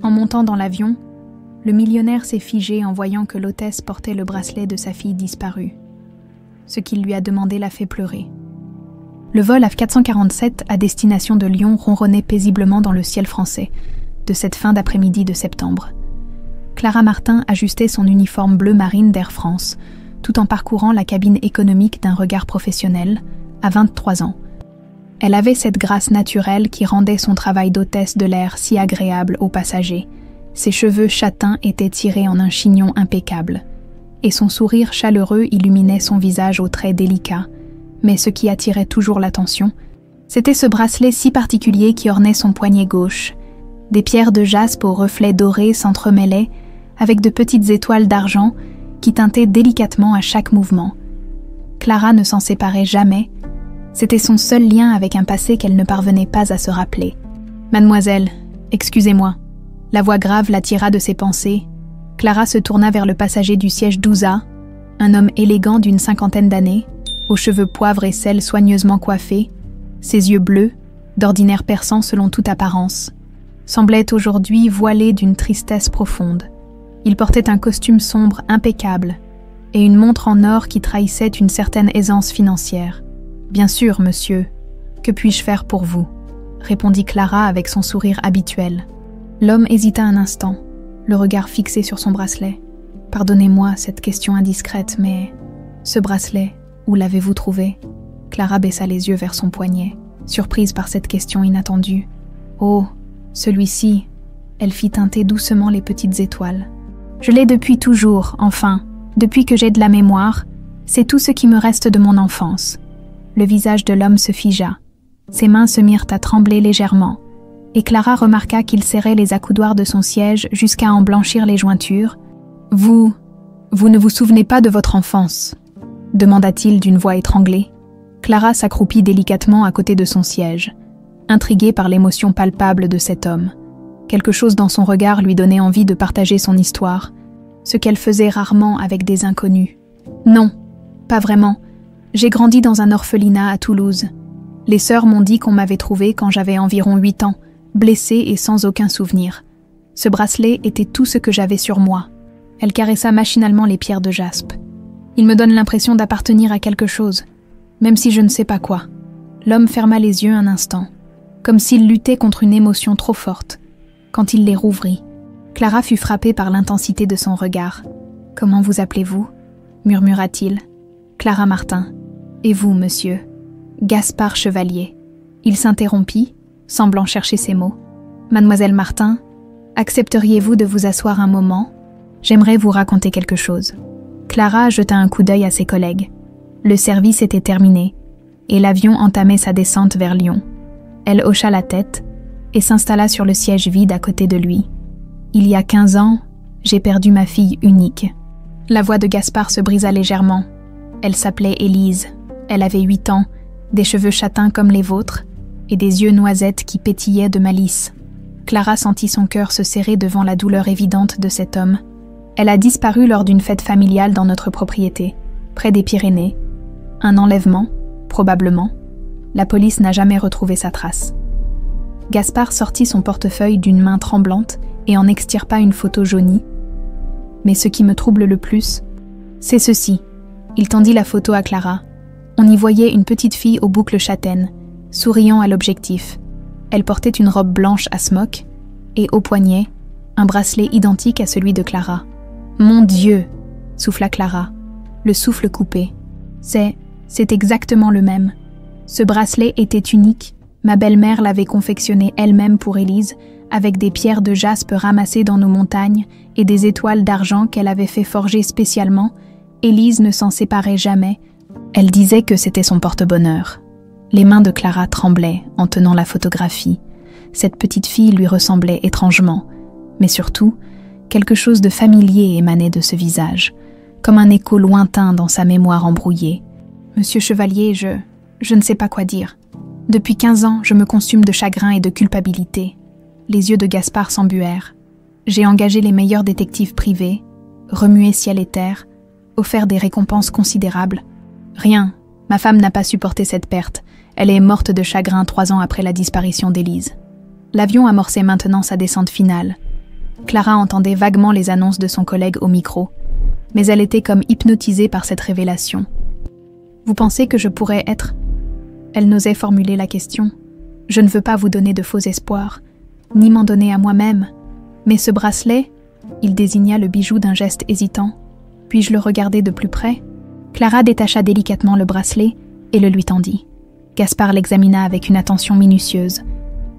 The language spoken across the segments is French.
En montant dans l'avion, le millionnaire s'est figé en voyant que l'hôtesse portait le bracelet de sa fille disparue. Ce qu'il lui a demandé l'a fait pleurer. Le vol AF447 à destination de Lyon ronronnait paisiblement dans le ciel français de cette fin d'après-midi de septembre. Clara Martin ajustait son uniforme bleu marine d'Air France, tout en parcourant la cabine économique d'un regard professionnel, à 23 ans. Elle avait cette grâce naturelle qui rendait son travail d'hôtesse de l'air si agréable aux passagers. Ses cheveux châtains étaient tirés en un chignon impeccable, et son sourire chaleureux illuminait son visage aux traits délicats. Mais ce qui attirait toujours l'attention, c'était ce bracelet si particulier qui ornait son poignet gauche. Des pierres de jaspe aux reflets dorés s'entremêlaient avec de petites étoiles d'argent qui teintaient délicatement à chaque mouvement. Clara ne s'en séparait jamais. C'était son seul lien avec un passé qu'elle ne parvenait pas à se rappeler. « Mademoiselle, excusez-moi. » La voix grave l'attira de ses pensées. Clara se tourna vers le passager du siège 12A, un homme élégant d'une 50aine d'années, aux cheveux poivre et sel soigneusement coiffés, ses yeux bleus, d'ordinaire perçants selon toute apparence, semblaient aujourd'hui voilés d'une tristesse profonde. Il portait un costume sombre impeccable et une montre en or qui trahissait une certaine aisance financière. « Bien sûr, monsieur. Que puis-je faire pour vous ?» répondit Clara avec son sourire habituel. L'homme hésita un instant, le regard fixé sur son bracelet. « Pardonnez-moi cette question indiscrète, mais ce bracelet, où l'avez-vous trouvé ?» Clara baissa les yeux vers son poignet, surprise par cette question inattendue. « Oh, celui-ci !» Elle fit teinter doucement les petites étoiles. « Je l'ai depuis toujours, enfin, depuis que j'ai de la mémoire. C'est tout ce qui me reste de mon enfance. » Le visage de l'homme se figea. Ses mains se mirent à trembler légèrement, et Clara remarqua qu'il serrait les accoudoirs de son siège jusqu'à en blanchir les jointures. « Vous ne vous souvenez pas de votre enfance ?» demanda-t-il d'une voix étranglée. Clara s'accroupit délicatement à côté de son siège, intriguée par l'émotion palpable de cet homme. Quelque chose dans son regard lui donnait envie de partager son histoire, ce qu'elle faisait rarement avec des inconnus. « Non, pas vraiment. J'ai grandi dans un orphelinat à Toulouse. Les sœurs m'ont dit qu'on m'avait trouvée quand j'avais environ 8 ans, blessée et sans aucun souvenir. Ce bracelet était tout ce que j'avais sur moi. » Elle caressa machinalement les pierres de jaspe. « Il me donne l'impression d'appartenir à quelque chose, même si je ne sais pas quoi. » L'homme ferma les yeux un instant, comme s'il luttait contre une émotion trop forte. Quand il les rouvrit, Clara fut frappée par l'intensité de son regard. « Comment vous appelez-vous » murmura-t-il. « Clara Martin. Et vous, monsieur ?»« Gaspard Chevalier. » Il s'interrompit, semblant chercher ses mots. « Mademoiselle Martin, accepteriez-vous de vous asseoir un moment ? J'aimerais vous raconter quelque chose. » Clara jeta un coup d'œil à ses collègues. Le service était terminé, et l'avion entamait sa descente vers Lyon. Elle hocha la tête et s'installa sur le siège vide à côté de lui. « Il y a 15 ans, j'ai perdu ma fille unique. » La voix de Gaspard se brisa légèrement. Elle s'appelait Élise. Elle avait 8 ans, des cheveux châtains comme les vôtres, et des yeux noisettes qui pétillaient de malice. Clara sentit son cœur se serrer devant la douleur évidente de cet homme. Elle a disparu lors d'une fête familiale dans notre propriété, près des Pyrénées. Un enlèvement, probablement. La police n'a jamais retrouvé sa trace. Gaspard sortit son portefeuille d'une main tremblante et en extirpa une photo jaunie. Mais ce qui me trouble le plus, c'est ceci. Il tendit la photo à Clara. On y voyait une petite fille aux boucles châtaines, souriant à l'objectif. Elle portait une robe blanche à smock et au poignet, un bracelet identique à celui de Clara. « Mon Dieu !» souffla Clara, le souffle coupé. « C'est exactement le même. Ce bracelet était unique. Ma belle-mère l'avait confectionné elle-même pour Élise, avec des pierres de jaspe ramassées dans nos montagnes et des étoiles d'argent qu'elle avait fait forger spécialement. Élise ne s'en séparait jamais. Elle disait que c'était son porte-bonheur. » Les mains de Clara tremblaient en tenant la photographie. Cette petite fille lui ressemblait étrangement, mais surtout, quelque chose de familier émanait de ce visage, comme un écho lointain dans sa mémoire embrouillée. « Monsieur Chevalier, je ne sais pas quoi dire. Depuis 15 ans, je me consume de chagrin et de culpabilité. » Les yeux de Gaspard s'embuèrent. « J'ai engagé les meilleurs détectives privés, remué ciel et terre, offert des récompenses considérables. Rien, ma femme n'a pas supporté cette perte. Elle est morte de chagrin 3 ans après la disparition d'Élise. » L'avion amorçait maintenant sa descente finale. Clara entendait vaguement les annonces de son collègue au micro, mais elle était comme hypnotisée par cette révélation. « Vous pensez que je pourrais être… » Elle n'osait formuler la question. « Je ne veux pas vous donner de faux espoirs, ni m'en donner à moi-même. Mais ce bracelet… » Il désigna le bijou d'un geste hésitant. « Puis-je le regarder de plus près ?» Clara détacha délicatement le bracelet et le lui tendit. Gaspard l'examina avec une attention minutieuse,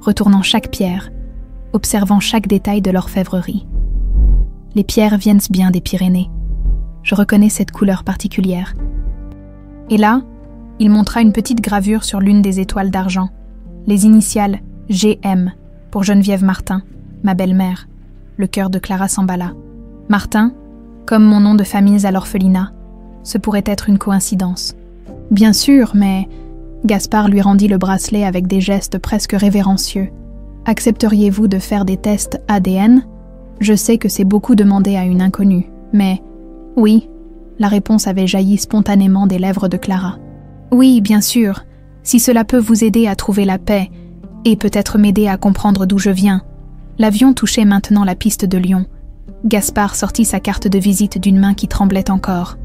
retournant chaque pierre, observant chaque détail de l'orfèvrerie. « Les pierres viennent bien des Pyrénées. Je reconnais cette couleur particulière. » Et là, il montra une petite gravure sur l'une des étoiles d'argent, les initiales GM pour Geneviève Martin, ma belle-mère. Le cœur de Clara s'emballa. Martin, comme mon nom de famille à l'orphelinat, ce pourrait être une coïncidence. Bien sûr, mais… Gaspard lui rendit le bracelet avec des gestes presque révérencieux. Accepteriez-vous de faire des tests ADN ? Je sais que c'est beaucoup demandé à une inconnue, mais… Oui, la réponse avait jailli spontanément des lèvres de Clara. Oui, bien sûr, si cela peut vous aider à trouver la paix, et peut-être m'aider à comprendre d'où je viens. L'avion touchait maintenant la piste de Lyon. Gaspard sortit sa carte de visite d'une main qui tremblait encore.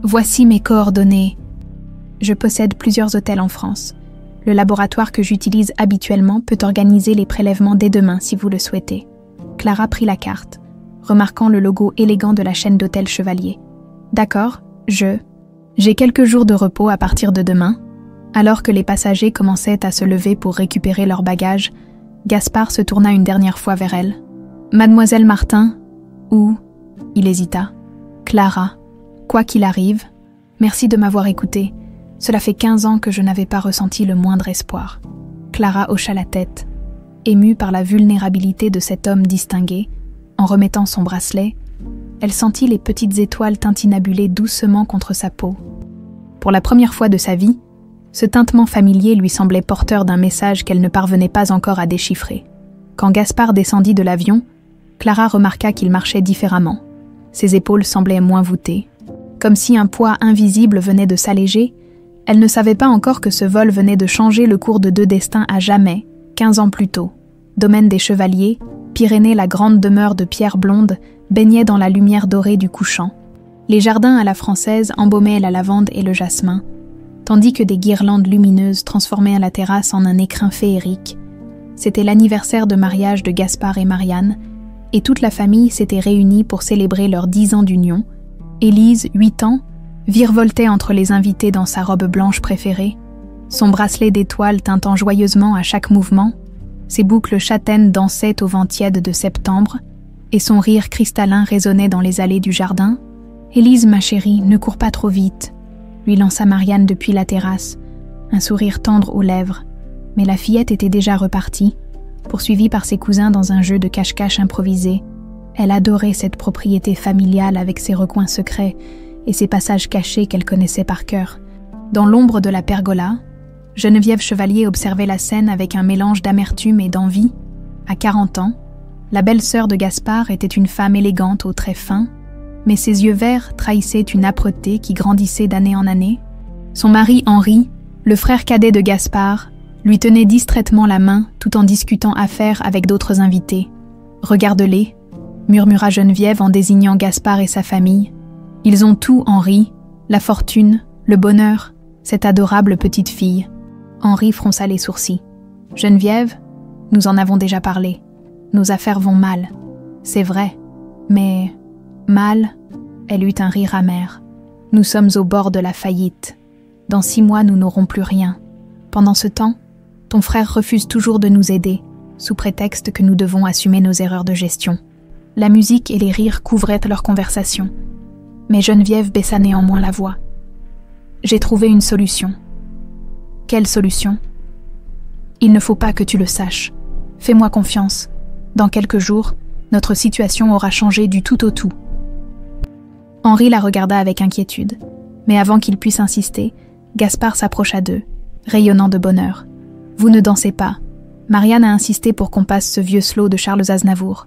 Voici mes coordonnées. Je possède plusieurs hôtels en France. Le laboratoire que j'utilise habituellement peut organiser les prélèvements dès demain si vous le souhaitez. Clara prit la carte, remarquant le logo élégant de la chaîne d'hôtels Chevalier. D'accord, j'ai quelques jours de repos à partir de demain. Alors que les passagers commençaient à se lever pour récupérer leurs bagages, Gaspard se tourna une dernière fois vers elle. Mademoiselle Martin, ou… Il hésita. Clara, quoi qu'il arrive, merci de m'avoir écouté. Cela fait 15 ans que je n'avais pas ressenti le moindre espoir. Clara hocha la tête, émue par la vulnérabilité de cet homme distingué. En remettant son bracelet, elle sentit les petites étoiles tintinabuler doucement contre sa peau. Pour la première fois de sa vie, ce tintement familier lui semblait porteur d'un message qu'elle ne parvenait pas encore à déchiffrer. Quand Gaspard descendit de l'avion, Clara remarqua qu'il marchait différemment. Ses épaules semblaient moins voûtées. Comme si un poids invisible venait de s'alléger, elle ne savait pas encore que ce vol venait de changer le cours de deux destins à jamais, 15 ans plus tôt. Domaine des Chevaliers, Pyrénées, la grande demeure de pierre blonde, baignait dans la lumière dorée du couchant. Les jardins à la française embaumaient la lavande et le jasmin, tandis que des guirlandes lumineuses transformaient la terrasse en un écrin féerique. C'était l'anniversaire de mariage de Gaspard et Marianne, et toute la famille s'était réunie pour célébrer leurs 10 ans d'union. Élise, 8 ans, virevoltait entre les invités dans sa robe blanche préférée, son bracelet d'étoiles tintant joyeusement à chaque mouvement, ses boucles châtaines dansaient au vent tiède de septembre, et son rire cristallin résonnait dans les allées du jardin. « Élise, ma chérie, ne cours pas trop vite », lui lança Marianne depuis la terrasse, un sourire tendre aux lèvres, mais la fillette était déjà repartie, poursuivie par ses cousins dans un jeu de cache-cache improvisé. Elle adorait cette propriété familiale avec ses recoins secrets et ses passages cachés qu'elle connaissait par cœur. Dans l'ombre de la pergola, Geneviève Chevalier observait la scène avec un mélange d'amertume et d'envie. À 40 ans, la belle-sœur de Gaspard était une femme élégante aux traits fins, mais ses yeux verts trahissaient une âpreté qui grandissait d'année en année. Son mari Henri, le frère cadet de Gaspard, lui tenait distraitement la main tout en discutant affaires avec d'autres invités. « Regarde-les », murmura Geneviève en désignant Gaspard et sa famille. « Ils ont tout, Henri, la fortune, le bonheur, cette adorable petite fille. » Henri fronça les sourcils. « Geneviève, nous en avons déjà parlé. Nos affaires vont mal. C'est vrai, mais… mal ?» Elle eut un rire amer. « Nous sommes au bord de la faillite. Dans 6 mois, nous n'aurons plus rien. Pendant ce temps, ton frère refuse toujours de nous aider, sous prétexte que nous devons assumer nos erreurs de gestion. » La musique et les rires couvraient leur conversation, mais Geneviève baissa néanmoins la voix. « J'ai trouvé une solution. » « Quelle solution ? » « Il ne faut pas que tu le saches. Fais-moi confiance. Dans quelques jours, notre situation aura changé du tout au tout. » Henri la regarda avec inquiétude, mais avant qu'il puisse insister, Gaspard s'approcha d'eux, rayonnant de bonheur. « Vous ne dansez pas. Marianne a insisté pour qu'on passe ce vieux slow de Charles Aznavour. »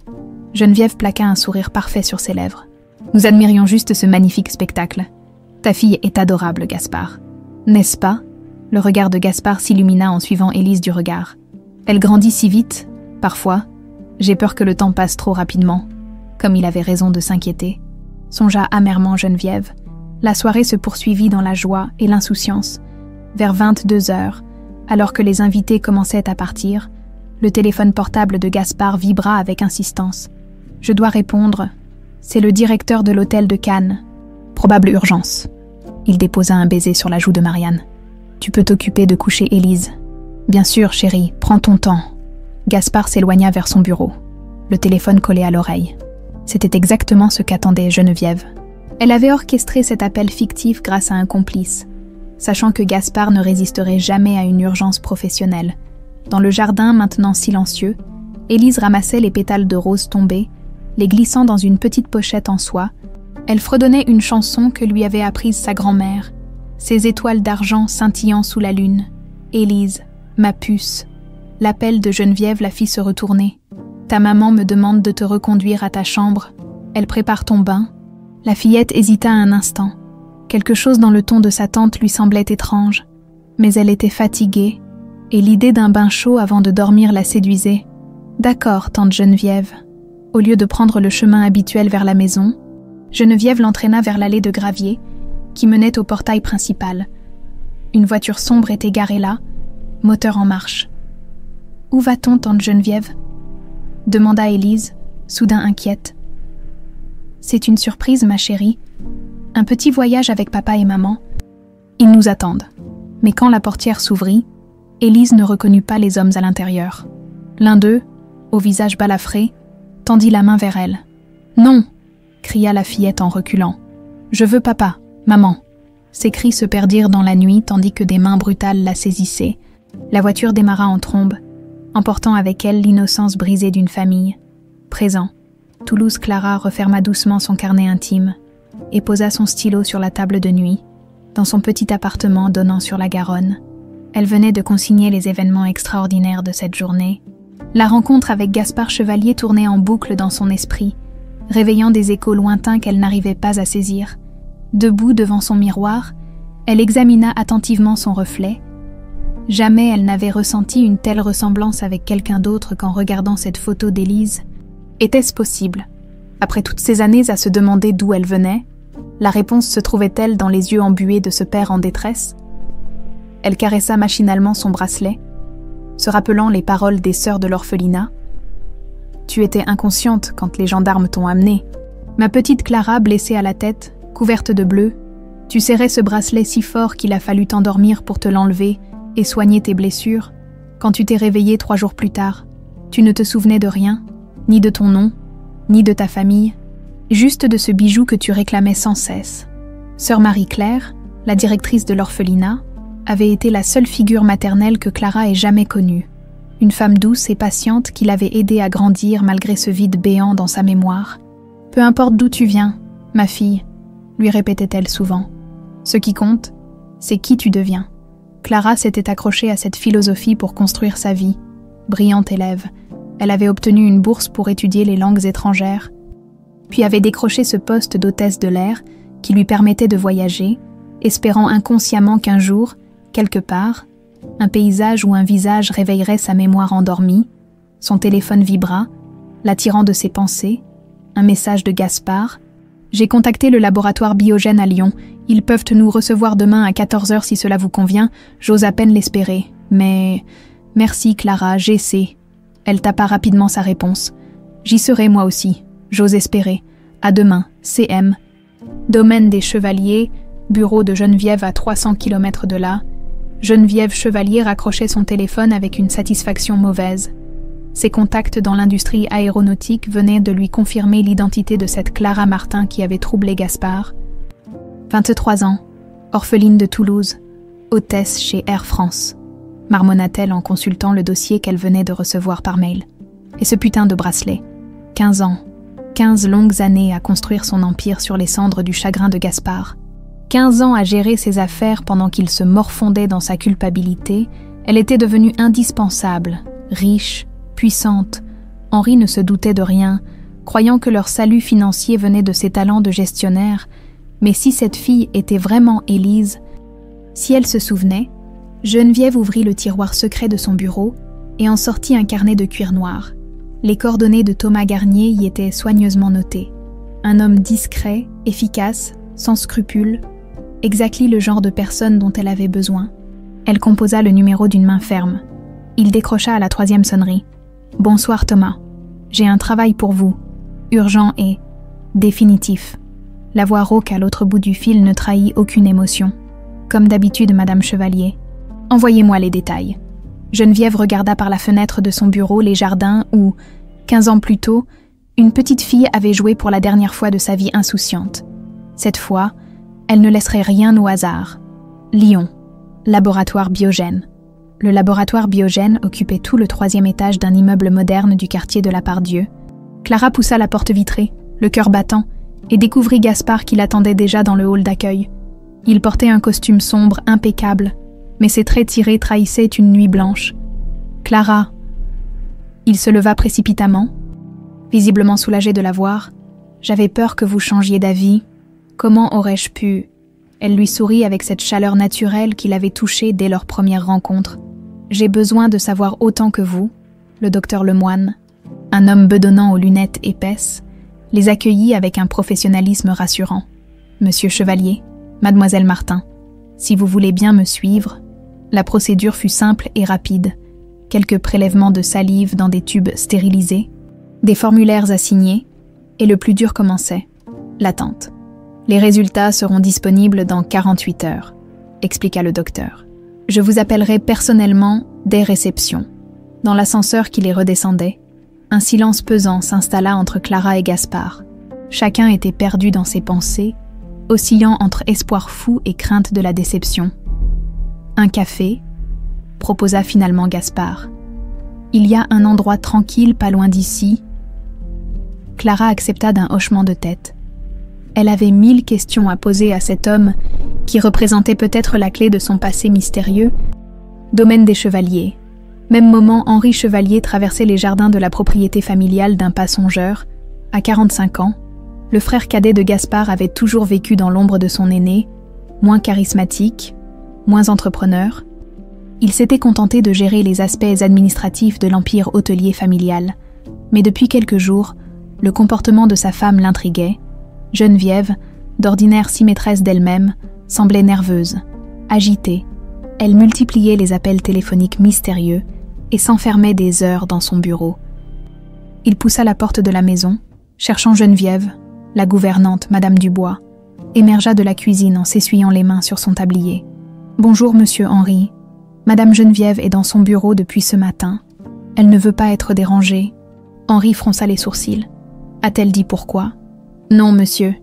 Geneviève plaqua un sourire parfait sur ses lèvres. « Nous admirions juste ce magnifique spectacle. Ta fille est adorable, Gaspard. N'est-ce pas ?» Le regard de Gaspard s'illumina en suivant Élise du regard. « Elle grandit si vite, parfois. J'ai peur que le temps passe trop rapidement. » Comme il avait raison de s'inquiéter, songea amèrement Geneviève. La soirée se poursuivit dans la joie et l'insouciance. Vers 22h, alors que les invités commençaient à partir, le téléphone portable de Gaspard vibra avec insistance. « Je dois répondre. C'est le directeur de l'hôtel de Cannes. Probable urgence. » Il déposa un baiser sur la joue de Marianne. « Tu peux t'occuper de coucher Élise. »« Bien sûr, chérie, prends ton temps. » Gaspard s'éloigna vers son bureau. Le téléphone collé à l'oreille. C'était exactement ce qu'attendait Geneviève. Elle avait orchestré cet appel fictif grâce à un complice, sachant que Gaspard ne résisterait jamais à une urgence professionnelle. Dans le jardin maintenant silencieux, Élise ramassait les pétales de rose tombés, les glissant dans une petite pochette en soie. Elle fredonnait une chanson que lui avait apprise sa grand-mère, ses étoiles d'argent scintillant sous la lune. « Élise, ma puce !» L'appel de Geneviève la fit se retourner. « Ta maman me demande de te reconduire à ta chambre. Elle prépare ton bain. » La fillette hésita un instant. Quelque chose dans le ton de sa tante lui semblait étrange, mais elle était fatiguée, et l'idée d'un bain chaud avant de dormir la séduisait. « D'accord, tante Geneviève. » Au lieu de prendre le chemin habituel vers la maison, Geneviève l'entraîna vers l'allée de gravier, qui menait au portail principal. Une voiture sombre était garée là, moteur en marche. « Où va-t-on, tante Geneviève ?» demanda Élise, soudain inquiète. « C'est une surprise, ma chérie. Un petit voyage avec papa et maman. Ils nous attendent. » Mais quand la portière s'ouvrit, Élise ne reconnut pas les hommes à l'intérieur. L'un d'eux, au visage balafré, tendit la main vers elle. « Non !» cria la fillette en reculant. « Je veux papa, maman !» Ses cris se perdirent dans la nuit tandis que des mains brutales la saisissaient. La voiture démarra en trombe, emportant avec elle l'innocence brisée d'une famille. Présent, Toulouse Clara referma doucement son carnet intime et posa son stylo sur la table de nuit, dans son petit appartement donnant sur la Garonne. Elle venait de consigner les événements extraordinaires de cette journée. La rencontre avec Gaspard Chevalier tournait en boucle dans son esprit, réveillant des échos lointains qu'elle n'arrivait pas à saisir. Debout devant son miroir, elle examina attentivement son reflet. Jamais elle n'avait ressenti une telle ressemblance avec quelqu'un d'autre qu'en regardant cette photo d'Élise. Était-ce possible? Après toutes ces années à se demander d'où elle venait, la réponse se trouvait-elle dans les yeux embués de ce père en détresse? Elle caressa machinalement son bracelet, se rappelant les paroles des sœurs de l'orphelinat. « Tu étais inconsciente quand les gendarmes t'ont amenée. Ma petite Clara, blessée à la tête, couverte de bleu, tu serrais ce bracelet si fort qu'il a fallu t'endormir pour te l'enlever et soigner tes blessures. Quand tu t'es réveillée 3 jours plus tard, tu ne te souvenais de rien, ni de ton nom, ni de ta famille, juste de ce bijou que tu réclamais sans cesse. Sœur Marie-Claire, la directrice de l'orphelinat, avait été la seule figure maternelle que Clara ait jamais connue. Une femme douce et patiente qui l'avait aidée à grandir malgré ce vide béant dans sa mémoire. « Peu importe d'où tu viens, ma fille », lui répétait-elle souvent. « Ce qui compte, c'est qui tu deviens. » Clara s'était accrochée à cette philosophie pour construire sa vie. Brillante élève, elle avait obtenu une bourse pour étudier les langues étrangères, puis avait décroché ce poste d'hôtesse de l'air qui lui permettait de voyager, espérant inconsciemment qu'un jour, quelque part, un paysage ou un visage réveillerait sa mémoire endormie. Son téléphone vibra, l'attirant de ses pensées. Un message de Gaspard. « J'ai contacté le laboratoire Biogène à Lyon. Ils peuvent nous recevoir demain à 14h si cela vous convient. J'ose à peine l'espérer. Mais... Merci Clara, j'essaie. » Elle tapa rapidement sa réponse. « J'y serai moi aussi. J'ose espérer. À demain. CM. » Domaine des Chevaliers, bureau de Geneviève à 300 km de là. Geneviève Chevalier raccrochait son téléphone avec une satisfaction mauvaise. Ses contacts dans l'industrie aéronautique venaient de lui confirmer l'identité de cette Clara Martin qui avait troublé Gaspard. 23 ans, orpheline de Toulouse, hôtesse chez Air France, marmonna-t-elle en consultant le dossier qu'elle venait de recevoir par mail. Et ce putain de bracelet. 15 ans, 15 longues années à construire son empire sur les cendres du chagrin de Gaspard. 15 ans à gérer ses affaires pendant qu'il se morfondait dans sa culpabilité, elle était devenue indispensable, riche, puissante. Henri ne se doutait de rien, croyant que leur salut financier venait de ses talents de gestionnaire. Mais si cette fille était vraiment Élise, si elle se souvenait, Geneviève ouvrit le tiroir secret de son bureau et en sortit un carnet de cuir noir. Les coordonnées de Thomas Garnier y étaient soigneusement notées. Un homme discret, efficace, sans scrupules, exactement le genre de personne dont elle avait besoin. Elle composa le numéro d'une main ferme. Il décrocha à la 3e sonnerie. « Bonsoir Thomas. J'ai un travail pour vous. Urgent et définitif. » La voix rauque à l'autre bout du fil ne trahit aucune émotion. Comme d'habitude, Madame Chevalier. « Envoyez-moi les détails. » Geneviève regarda par la fenêtre de son bureau les jardins où, 15 ans plus tôt, une petite fille avait joué pour la dernière fois de sa vie insouciante. Cette fois, elle ne laisserait rien au hasard. Lyon, laboratoire Biogène. Le laboratoire Biogène occupait tout le 3e étage d'un immeuble moderne du quartier de la Part-Dieu. Clara poussa la porte vitrée, le cœur battant, et découvrit Gaspard qui l'attendait déjà dans le hall d'accueil. Il portait un costume sombre, impeccable, mais ses traits tirés trahissaient une nuit blanche. « Clara !» Il se leva précipitamment, visiblement soulagé de la voir. « J'avais peur que vous changiez d'avis. Comment aurais-je pu ?» Elle lui sourit avec cette chaleur naturelle qui l'avait touchée dès leur première rencontre. « J'ai besoin de savoir autant que vous. » Le docteur Lemoine, un homme bedonnant aux lunettes épaisses, les accueillit avec un professionnalisme rassurant. « Monsieur Chevalier, Mademoiselle Martin, si vous voulez bien me suivre. » La procédure fut simple et rapide. Quelques prélèvements de salive dans des tubes stérilisés, des formulaires à signer, et le plus dur commençait, l'attente. « Les résultats seront disponibles dans 48 heures, » expliqua le docteur. « Je vous appellerai personnellement dès réception. » Dans l'ascenseur qui les redescendait, un silence pesant s'installa entre Clara et Gaspard. Chacun était perdu dans ses pensées, oscillant entre espoir fou et crainte de la déception. « Un café ?» proposa finalement Gaspard. « Il y a un endroit tranquille pas loin d'ici. » Clara accepta d'un hochement de tête. Elle avait 1000 questions à poser à cet homme qui représentait peut-être la clé de son passé mystérieux. Domaine des Chevaliers. Même moment, Henri Chevalier traversait les jardins de la propriété familiale d'un pas songeur. À 45 ans, le frère cadet de Gaspard avait toujours vécu dans l'ombre de son aîné, moins charismatique, moins entrepreneur. Il s'était contenté de gérer les aspects administratifs de l'empire hôtelier familial. Mais depuis quelques jours, le comportement de sa femme l'intriguait. Geneviève, d'ordinaire si maîtresse d'elle-même, semblait nerveuse, agitée. Elle multipliait les appels téléphoniques mystérieux et s'enfermait des heures dans son bureau. Il poussa la porte de la maison, cherchant Geneviève, la gouvernante, Madame Dubois, émergea de la cuisine en s'essuyant les mains sur son tablier. « Bonjour, monsieur Henri. Madame Geneviève est dans son bureau depuis ce matin. Elle ne veut pas être dérangée. » Henri fronça les sourcils. « A-t-elle dit pourquoi ?»« Non, monsieur.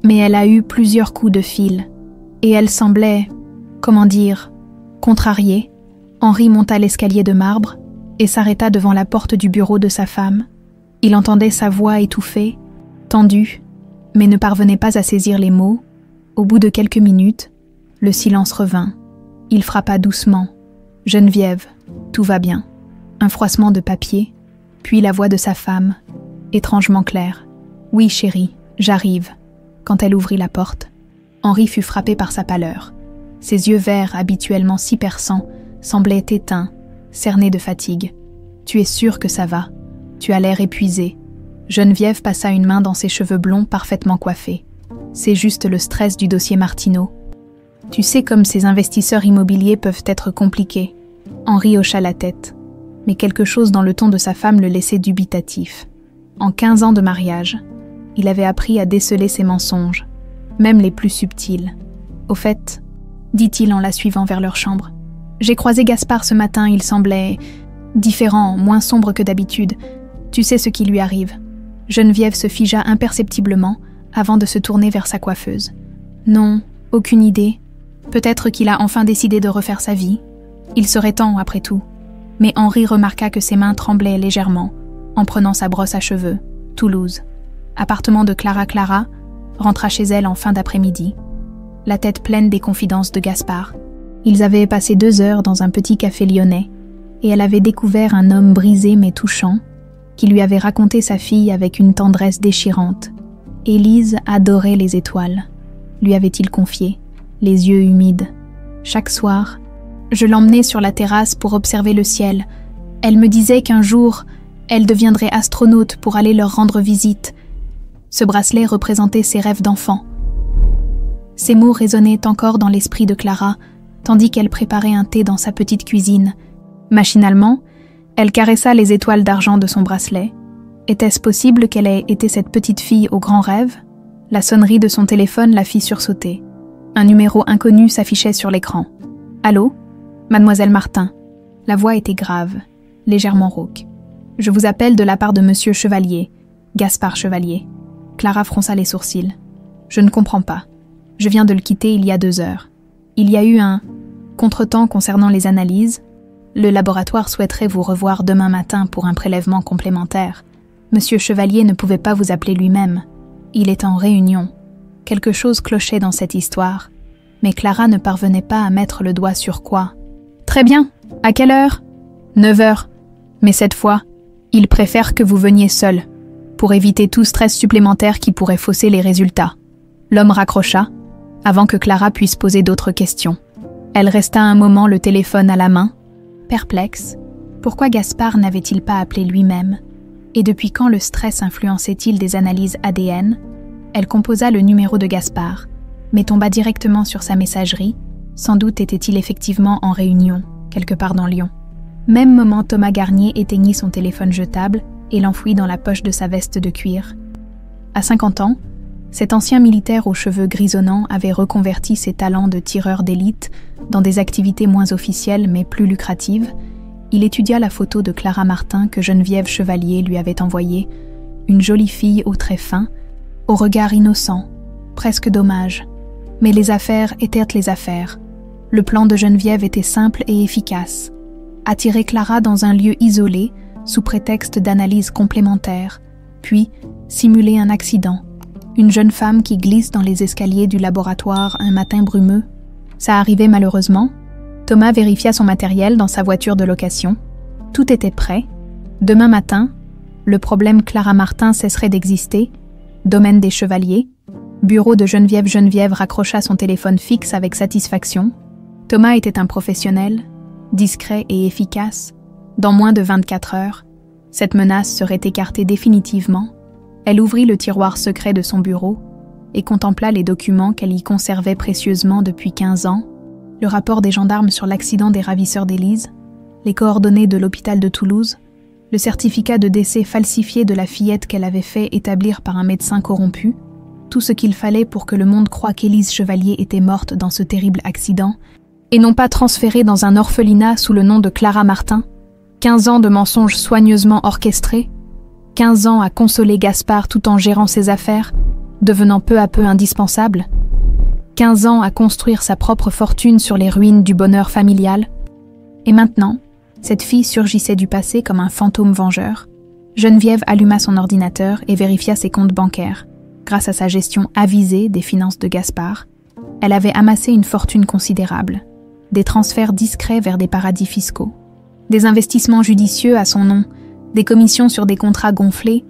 Mais elle a eu plusieurs coups de fil. Et elle semblait, comment dire, contrariée. » Henri monta l'escalier de marbre et s'arrêta devant la porte du bureau de sa femme. Il entendait sa voix étouffée, tendue, mais ne parvenait pas à saisir les mots. Au bout de quelques minutes, le silence revint. Il frappa doucement. « Geneviève, tout va bien. » Un froissement de papier, puis la voix de sa femme, étrangement claire. « Oui, chérie, j'arrive. » Quand elle ouvrit la porte, Henri fut frappé par sa pâleur. Ses yeux verts, habituellement si perçants, semblaient éteints, cernés de fatigue. « Tu es sûre que ça va? Tu as l'air épuisée. » Geneviève passa une main dans ses cheveux blonds parfaitement coiffés. « C'est juste le stress du dossier Martineau. Tu sais comme ces investisseurs immobiliers peuvent être compliqués. » Henri hocha la tête, mais quelque chose dans le ton de sa femme le laissait dubitatif. En 15 ans de mariage, il avait appris à déceler ses mensonges, même les plus subtils. « Au fait, » dit-il en la suivant vers leur chambre, « j'ai croisé Gaspard ce matin, il semblait différent, moins sombre que d'habitude. Tu sais ce qui lui arrive. » Geneviève se figea imperceptiblement avant de se tourner vers sa coiffeuse. « Non, aucune idée. Peut-être qu'il a enfin décidé de refaire sa vie. Il serait temps, après tout. » Mais Henri remarqua que ses mains tremblaient légèrement en prenant sa brosse à cheveux. Toulouse. Appartement de Clara rentra chez elle en fin d'après-midi, la tête pleine des confidences de Gaspard. Ils avaient passé 2 heures dans un petit café lyonnais, et elle avait découvert un homme brisé mais touchant, qui lui avait raconté sa fille avec une tendresse déchirante. Élise adorait les étoiles, lui avait-il confié, les yeux humides. Chaque soir, je l'emmenais sur la terrasse pour observer le ciel. Elle me disait qu'un jour, Elle deviendrait astronaute pour aller leur rendre visite. Ce bracelet représentait ses rêves d'enfant. Ces mots résonnaient encore dans l'esprit de Clara, tandis qu'elle préparait un thé dans sa petite cuisine. Machinalement, elle caressa les étoiles d'argent de son bracelet. Était-ce possible qu'elle ait été cette petite fille au grand rêve? La sonnerie de son téléphone la fit sursauter. Un numéro inconnu s'affichait sur l'écran. « Allô? Mademoiselle Martin. » La voix était grave, légèrement rauque. « Je vous appelle de la part de Monsieur Chevalier, Gaspard Chevalier. » Clara fronça les sourcils. « Je ne comprends pas. Je viens de le quitter il y a 2 heures. Il y a eu un contretemps concernant les analyses. Le laboratoire souhaiterait vous revoir demain matin pour un prélèvement complémentaire. Monsieur Chevalier ne pouvait pas vous appeler lui-même. Il est en réunion. » Quelque chose clochait dans cette histoire, mais Clara ne parvenait pas à mettre le doigt sur quoi. « Très bien. À quelle heure ? » 9 heures. Mais cette fois, il préfère que vous veniez seul, pour éviter tout stress supplémentaire qui pourrait fausser les résultats. L'homme raccrocha, avant que Clara puisse poser d'autres questions. Elle resta un moment le téléphone à la main, perplexe. Pourquoi Gaspard n'avait-il pas appelé lui-même? Et depuis quand le stress influençait-il des analyses ADN? Elle composa le numéro de Gaspard, mais tomba directement sur sa messagerie. Sans doute était-il effectivement en réunion, quelque part dans Lyon. Même moment, Thomas Garnier éteignit son téléphone jetable et l'enfouit dans la poche de sa veste de cuir. À 50 ans, cet ancien militaire aux cheveux grisonnants avait reconverti ses talents de tireur d'élite dans des activités moins officielles mais plus lucratives. Il étudia la photo de Clara Martin que Geneviève Chevalier lui avait envoyée, une jolie fille aux traits fins, au regard innocent, presque dommage. Mais les affaires étaient les affaires. Le plan de Geneviève était simple et efficace. Attirer Clara dans un lieu isolé, sous prétexte d'analyse complémentaire, puis simuler un accident. Une jeune femme qui glisse dans les escaliers du laboratoire un matin brumeux. Ça arrivait malheureusement. Thomas vérifia son matériel dans sa voiture de location. Tout était prêt. Demain matin, le problème Clara Martin cesserait d'exister. Domaine des Chevaliers. Bureau de Geneviève raccrocha son téléphone fixe avec satisfaction. Thomas était un professionnel, discret et efficace. Dans moins de 24 heures, cette menace serait écartée définitivement. Elle ouvrit le tiroir secret de son bureau et contempla les documents qu'elle y conservait précieusement depuis 15 ans, le rapport des gendarmes sur l'accident des ravisseurs d'Élise, les coordonnées de l'hôpital de Toulouse, le certificat de décès falsifié de la fillette qu'elle avait fait établir par un médecin corrompu, tout ce qu'il fallait pour que le monde croie qu'Élise Chevalier était morte dans ce terrible accident, et non pas transférée dans un orphelinat sous le nom de Clara Martin. 15 ans de mensonges soigneusement orchestrés, 15 ans à consoler Gaspard tout en gérant ses affaires, devenant peu à peu indispensable, 15 ans à construire sa propre fortune sur les ruines du bonheur familial. Et maintenant, cette fille surgissait du passé comme un fantôme vengeur. Geneviève alluma son ordinateur et vérifia ses comptes bancaires. Grâce à sa gestion avisée des finances de Gaspard, elle avait amassé une fortune considérable, des transferts discrets vers des paradis fiscaux, des investissements judicieux à son nom, des commissions sur des contrats gonflés.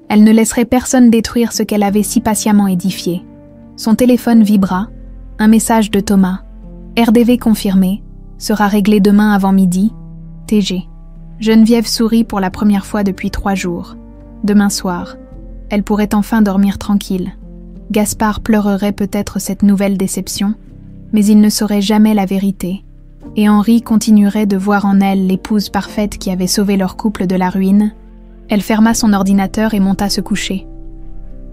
Elle ne laisserait personne détruire ce qu'elle avait si patiemment édifié. Son téléphone vibra, un message de Thomas. RDV confirmé, sera réglé demain avant midi. TG. Geneviève sourit pour la première fois depuis 3 jours. Demain soir, elle pourrait enfin dormir tranquille. Gaspard pleurerait peut-être cette nouvelle déception, mais il ne saurait jamais la vérité. Et Henri continuerait de voir en elle l'épouse parfaite qui avait sauvé leur couple de la ruine. Elle ferma son ordinateur et monta se coucher.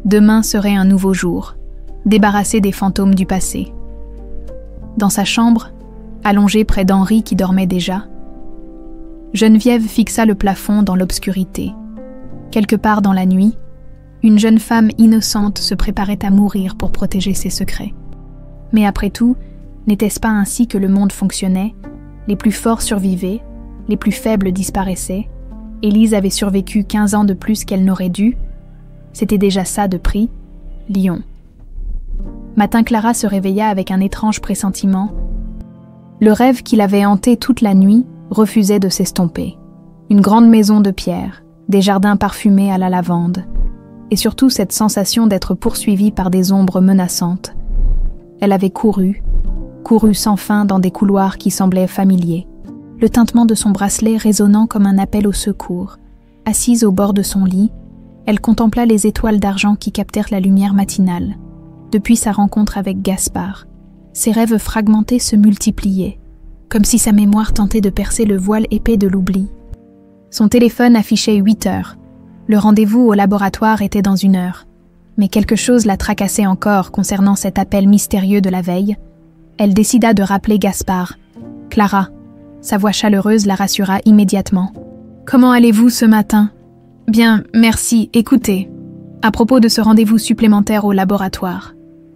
Demain serait un nouveau jour, débarrassée des fantômes du passé. Dans sa chambre, allongée près d'Henri qui dormait déjà, Geneviève fixa le plafond dans l'obscurité. Quelque part dans la nuit, une jeune femme innocente se préparait à mourir pour protéger ses secrets. Mais après tout, n'était-ce pas ainsi que le monde fonctionnait? Les plus forts survivaient, les plus faibles disparaissaient. Élise avait survécu 15 ans de plus qu'elle n'aurait dû. C'était déjà ça de prix. Lyon. Matin, Clara se réveilla avec un étrange pressentiment. Le rêve qui l'avait hanté toute la nuit refusait de s'estomper. Une grande maison de pierre, des jardins parfumés à la lavande, et surtout cette sensation d'être poursuivie par des ombres menaçantes. Elle avait couru sans fin dans des couloirs qui semblaient familiers, le tintement de son bracelet résonnant comme un appel au secours. Assise au bord de son lit, elle contempla les étoiles d'argent qui captèrent la lumière matinale. Depuis sa rencontre avec Gaspard, ses rêves fragmentés se multipliaient, comme si sa mémoire tentait de percer le voile épais de l'oubli. Son téléphone affichait 8 heures. Le rendez-vous au laboratoire était dans 1 heure. Mais quelque chose la tracassait encore concernant cet appel mystérieux de la veille. Elle décida de rappeler Gaspard. « Clara !» Sa voix chaleureuse la rassura immédiatement. « Comment allez-vous ce matin ?»« Bien, merci. Écoutez, à propos de ce rendez-vous supplémentaire au laboratoire. »«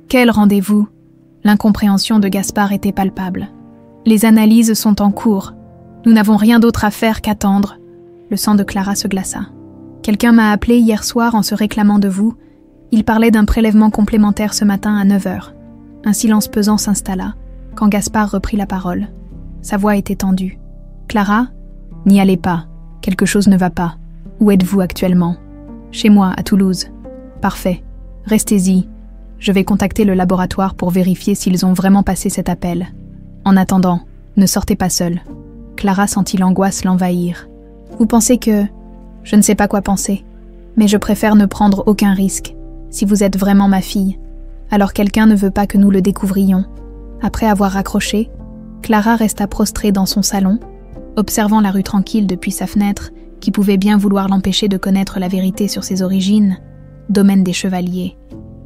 Quel rendez-vous ?» L'incompréhension de Gaspard était palpable. « Les analyses sont en cours. Nous n'avons rien d'autre à faire qu'attendre. » Le sang de Clara se glaça. « Quelqu'un m'a appelé hier soir en se réclamant de vous. Il parlait d'un prélèvement complémentaire ce matin à 9 heures. » Un silence pesant s'installa, quand Gaspard reprit la parole. Sa voix était tendue. « Clara, n'y allez pas. Quelque chose ne va pas. Où êtes-vous actuellement ? » ?»« Chez moi, à Toulouse. »« Parfait. Restez-y. Je vais contacter le laboratoire pour vérifier s'ils ont vraiment passé cet appel. En attendant, ne sortez pas seule. » Clara sentit l'angoisse l'envahir. « Vous pensez que... Je ne sais pas quoi penser, mais je préfère ne prendre aucun risque. Si vous êtes vraiment ma fille, alors quelqu'un ne veut pas que nous le découvrions. » Après avoir raccroché, Clara resta prostrée dans son salon, observant la rue tranquille depuis sa fenêtre, qui pouvait bien vouloir l'empêcher de connaître la vérité sur ses origines. Domaine des Chevaliers.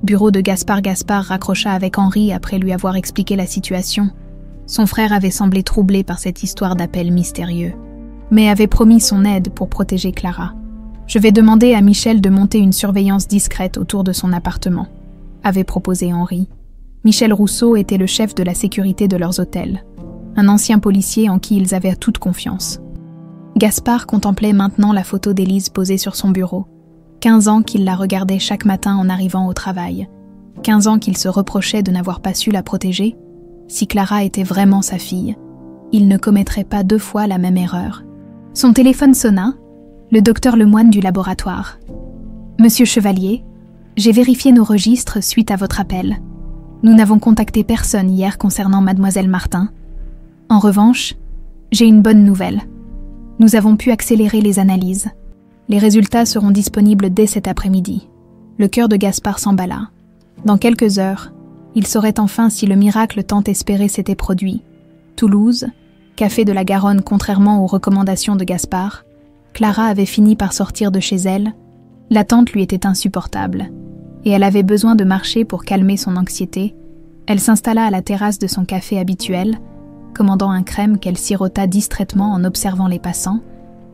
Bureau de Gaspard. Gaspard raccrocha avec Henri après lui avoir expliqué la situation. Son frère avait semblé troublé par cette histoire d'appel mystérieux, mais avait promis son aide pour protéger Clara. « Je vais demander à Michel de monter une surveillance discrète autour de son appartement », avait proposé Henri. Michel Rousseau était le chef de la sécurité de leurs hôtels, un ancien policier en qui ils avaient toute confiance. Gaspard contemplait maintenant la photo d'Élise posée sur son bureau. 15 ans qu'il la regardait chaque matin en arrivant au travail. 15 ans qu'il se reprochait de n'avoir pas su la protéger. Si Clara était vraiment sa fille, il ne commettrait pas 2 fois la même erreur. Son téléphone sonna, le docteur Lemoine du laboratoire. « Monsieur Chevalier, j'ai vérifié nos registres suite à votre appel. Nous n'avons contacté personne hier concernant Mademoiselle Martin. En revanche, j'ai une bonne nouvelle. Nous avons pu accélérer les analyses. Les résultats seront disponibles dès cet après-midi. » Le cœur de Gaspard s'emballa. Dans quelques heures, il saurait enfin si le miracle tant espéré s'était produit. Toulouse, café de la Garonne. Contrairement aux recommandations de Gaspard, Clara avait fini par sortir de chez elle. L'attente lui était insupportable, et elle avait besoin de marcher pour calmer son anxiété. Elle s'installa à la terrasse de son café habituel, commandant un crème qu'elle sirota distraitement en observant les passants.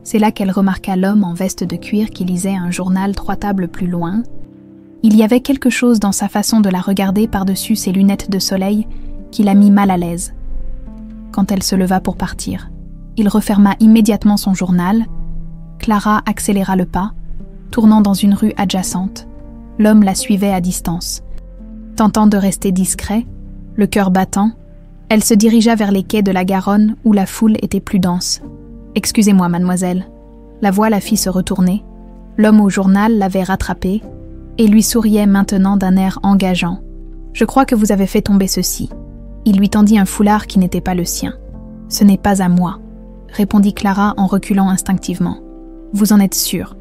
C'est là qu'elle remarqua l'homme en veste de cuir qui lisait un journal 3 tables plus loin. Il y avait quelque chose dans sa façon de la regarder par-dessus ses lunettes de soleil qui la mit mal à l'aise. Quand elle se leva pour partir, il referma immédiatement son journal. Clara accéléra le pas, tournant dans une rue adjacente. L'homme la suivait à distance. Tentant de rester discret, le cœur battant, elle se dirigea vers les quais de la Garonne où la foule était plus dense. « Excusez-moi, mademoiselle. » La voix la fit se retourner. L'homme au journal l'avait rattrapée et lui souriait maintenant d'un air engageant. « Je crois que vous avez fait tomber ceci. » Il lui tendit un foulard qui n'était pas le sien. « Ce n'est pas à moi, » répondit Clara en reculant instinctivement. « Vous en êtes sûre ?»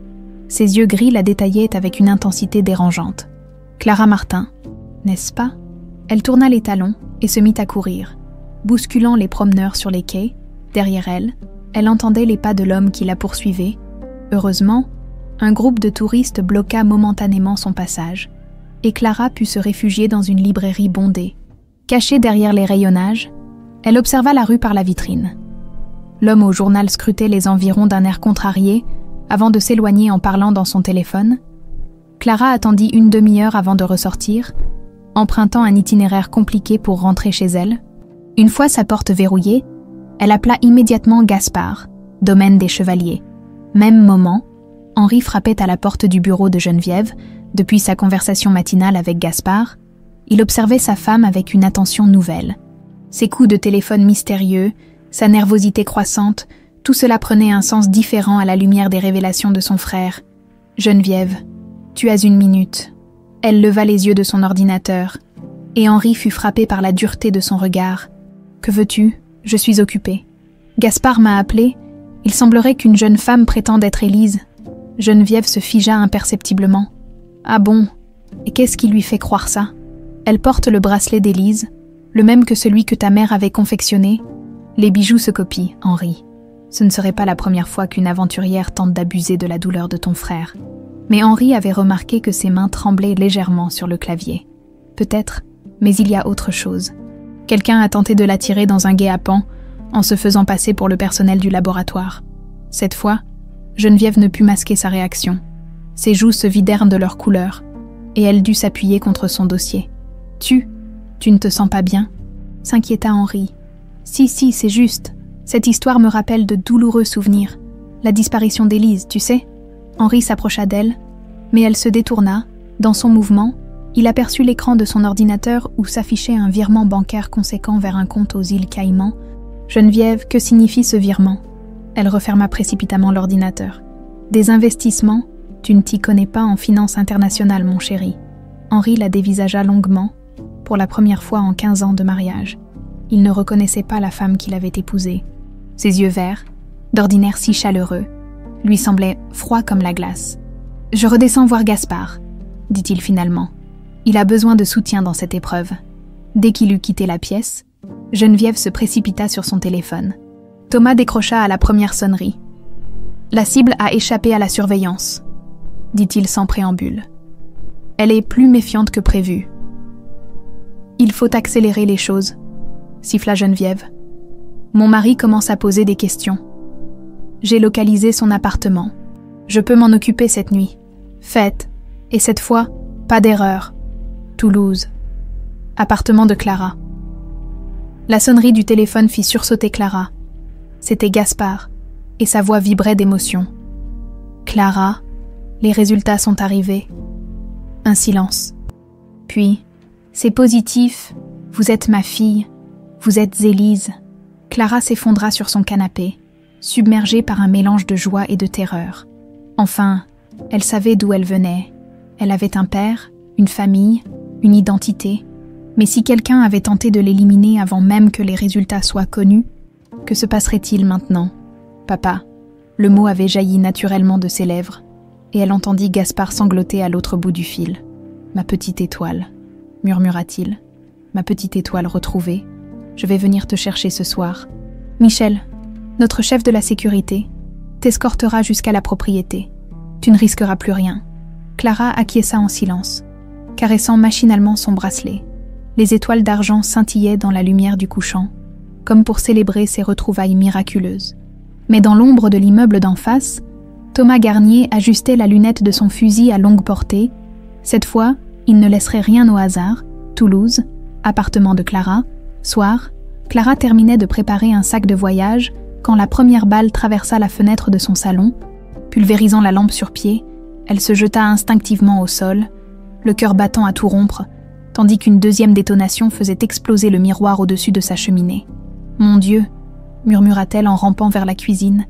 Ses yeux gris la détaillaient avec une intensité dérangeante. « Clara Martin, n'est-ce pas ?» Elle tourna les talons et se mit à courir. Bousculant les promeneurs sur les quais, derrière elle, elle entendait les pas de l'homme qui la poursuivait. Heureusement, un groupe de touristes bloqua momentanément son passage, et Clara put se réfugier dans une librairie bondée. Cachée derrière les rayonnages, elle observa la rue par la vitrine. L'homme au journal scrutait les environs d'un air contrarié avant de s'éloigner en parlant dans son téléphone. Clara attendit une demi-heure avant de ressortir, empruntant un itinéraire compliqué pour rentrer chez elle. Une fois sa porte verrouillée, elle appela immédiatement Gaspard, domaine des Chevaliers. Même moment, Henri frappait à la porte du bureau de Geneviève. Depuis sa conversation matinale avec Gaspard, il observait sa femme avec une attention nouvelle. Ses coups de téléphone mystérieux, sa nervosité croissante, tout cela prenait un sens différent à la lumière des révélations de son frère. « Geneviève, tu as 1 minute. » Elle leva les yeux de son ordinateur, et Henri fut frappé par la dureté de son regard. « Que veux-tu ? Je suis occupée. » Gaspard m'a appelé. Il semblerait qu'une jeune femme prétende être Élise. Geneviève se figea imperceptiblement. Ah bon? Et qu'est-ce qui lui fait croire ça? Elle porte le bracelet d'Élise, le même que celui que ta mère avait confectionné. Les bijoux se copient, Henri. Ce ne serait pas la première fois qu'une aventurière tente d'abuser de la douleur de ton frère. Mais Henri avait remarqué que ses mains tremblaient légèrement sur le clavier. Peut-être, mais il y a autre chose. Quelqu'un a tenté de l'attirer dans un guet-apens en se faisant passer pour le personnel du laboratoire. Cette fois, Geneviève ne put masquer sa réaction. Ses joues se vidèrent de leur couleur, et elle dut s'appuyer contre son dossier. « Tu ne te sens pas bien ?» s'inquiéta Henri. « Si, c'est juste. Cette histoire me rappelle de douloureux souvenirs. La disparition d'Élise, tu sais ?» Henri s'approcha d'elle, mais elle se détourna. Dans son mouvement, il aperçut l'écran de son ordinateur où s'affichait un virement bancaire conséquent vers un compte aux îles Caïmans. « Geneviève, que signifie ce virement ?» Elle referma précipitamment l'ordinateur. « Des investissements? Tu ne t'y connais pas en finance internationale, mon chéri. » Henri la dévisagea longuement, pour la première fois en 15 ans de mariage. Il ne reconnaissait pas la femme qu'il avait épousée. Ses yeux verts, d'ordinaire si chaleureux, lui semblaient froids comme la glace. « Je redescends voir Gaspard, » dit-il finalement. « Il a besoin de soutien dans cette épreuve. » Dès qu'il eut quitté la pièce, Geneviève se précipita sur son téléphone. Thomas décrocha à la première sonnerie. « La cible a échappé à la surveillance, » dit-il sans préambule. « Elle est plus méfiante que prévu. »« Il faut accélérer les choses, » siffla Geneviève. « Mon mari commence à poser des questions. J'ai localisé son appartement. Je peux m'en occuper cette nuit. Faites, et cette fois, pas d'erreur. Toulouse. Appartement de Clara. » La sonnerie du téléphone fit sursauter Clara. C'était Gaspard, et sa voix vibrait d'émotion. « Clara, les résultats sont arrivés. » Un silence. Puis, « C'est positif, vous êtes ma fille, vous êtes Élise. » Clara s'effondra sur son canapé, submergée par un mélange de joie et de terreur. Enfin, elle savait d'où elle venait. Elle avait un père, une famille, une identité. Mais si quelqu'un avait tenté de l'éliminer avant même que les résultats soient connus, que se passerait-il maintenant? « Papa », le mot avait jailli naturellement de ses lèvres, et elle entendit Gaspard sangloter à l'autre bout du fil. « Ma petite étoile », murmura-t-il. « Ma petite étoile retrouvée. Je vais venir te chercher ce soir. Michel, notre chef de la sécurité, t'escortera jusqu'à la propriété. Tu ne risqueras plus rien. » Clara acquiesça en silence, caressant machinalement son bracelet. Les étoiles d'argent scintillaient dans la lumière du couchant, comme pour célébrer ces retrouvailles miraculeuses. Mais dans l'ombre de l'immeuble d'en face, Thomas Garnier ajustait la lunette de son fusil à longue portée. Cette fois, il ne laisserait rien au hasard. Toulouse, appartement de Clara, soir, Clara terminait de préparer un sac de voyage quand la première balle traversa la fenêtre de son salon. Pulvérisant la lampe sur pied, elle se jeta instinctivement au sol, le cœur battant à tout rompre, tandis qu'une deuxième détonation faisait exploser le miroir au-dessus de sa cheminée. « Mon Dieu !» murmura-t-elle en rampant vers la cuisine,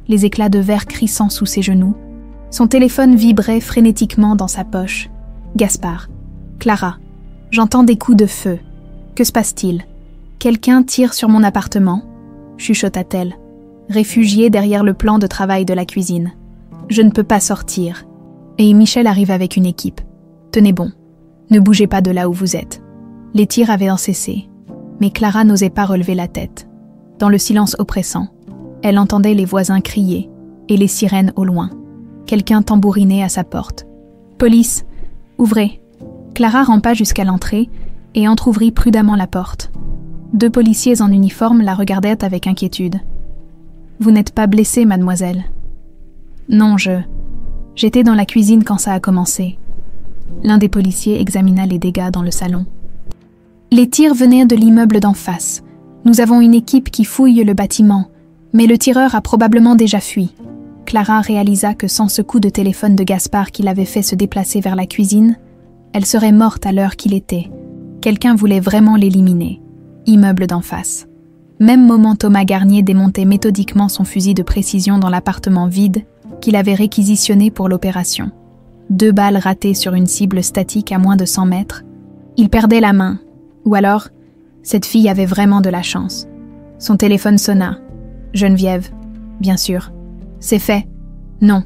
les éclats de verre crissant sous ses genoux. Son téléphone vibrait frénétiquement dans sa poche. « Gaspard. Clara. J'entends des coups de feu. Que se passe-t-il? Quelqu'un tire sur mon appartement ?» chuchota-t-elle, réfugiée derrière le plan de travail de la cuisine. « Je ne peux pas sortir. » Et Michel arrive avec une équipe. « Tenez bon. Ne bougez pas de là où vous êtes. » Les tirs avaient cessé, mais Clara n'osait pas relever la tête. Dans le silence oppressant, elle entendait les voisins crier et les sirènes au loin. Quelqu'un tambourinait à sa porte. « Police, ouvrez !» Clara rampa jusqu'à l'entrée et entr'ouvrit prudemment la porte. 2 policiers en uniforme la regardaient avec inquiétude. « Vous n'êtes pas blessée, mademoiselle ?»« Non, j'étais dans la cuisine quand ça a commencé. » L'un des policiers examina les dégâts dans le salon. « Les tirs venaient de l'immeuble d'en face. Nous avons une équipe qui fouille le bâtiment, mais le tireur a probablement déjà fui. » Clara réalisa que sans ce coup de téléphone de Gaspard qui l'avait fait se déplacer vers la cuisine, elle serait morte à l'heure qu'il était. Quelqu'un voulait vraiment l'éliminer. Immeuble d'en face. Même moment, Thomas Garnier démontait méthodiquement son fusil de précision dans l'appartement vide qu'il avait réquisitionné pour l'opération. 2 balles ratées sur une cible statique à moins de 100 mètres. Il perdait la main. Ou alors, cette fille avait vraiment de la chance. Son téléphone sonna. Geneviève. Bien sûr. C'est fait. Non.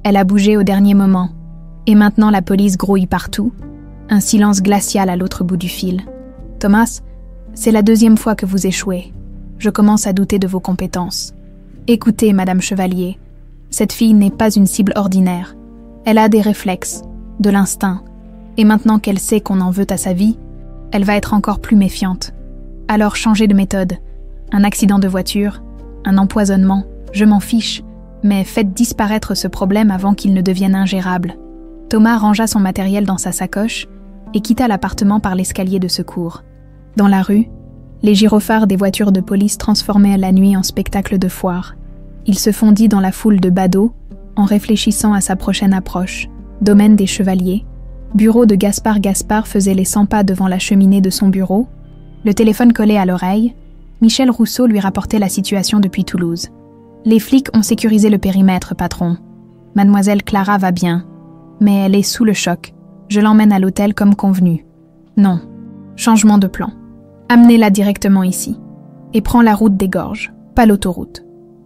Elle a bougé au dernier moment. Et maintenant la police grouille partout. Un silence glacial à l'autre bout du fil. Thomas, c'est la 2e fois que vous échouez. Je commence à douter de vos compétences. Écoutez, Madame Chevalier, cette fille n'est pas une cible ordinaire. Elle a des réflexes, de l'instinct. Et maintenant qu'elle sait qu'on en veut à sa vie, elle va être encore plus méfiante. Alors changez de méthode. Un accident de voiture, un empoisonnement, je m'en fiche, mais faites disparaître ce problème avant qu'il ne devienne ingérable. Thomas rangea son matériel dans sa sacoche et quitta l'appartement par l'escalier de secours. Dans la rue, les gyrophares des voitures de police transformaient la nuit en spectacle de foire. Il se fondit dans la foule de badauds en réfléchissant à sa prochaine approche. Domaine des Chevaliers. Bureau de Gaspard. Gaspard faisait les 100 pas devant la cheminée de son bureau. Le téléphone collé à l'oreille. Michel Rousseau lui rapportait la situation depuis Toulouse. Les flics ont sécurisé le périmètre, patron. Mademoiselle Clara va bien, mais elle est sous le choc. Je l'emmène à l'hôtel comme convenu. Non. Changement de plan. Amenez-la directement ici. Et prends la route des Gorges, pas l'autoroute.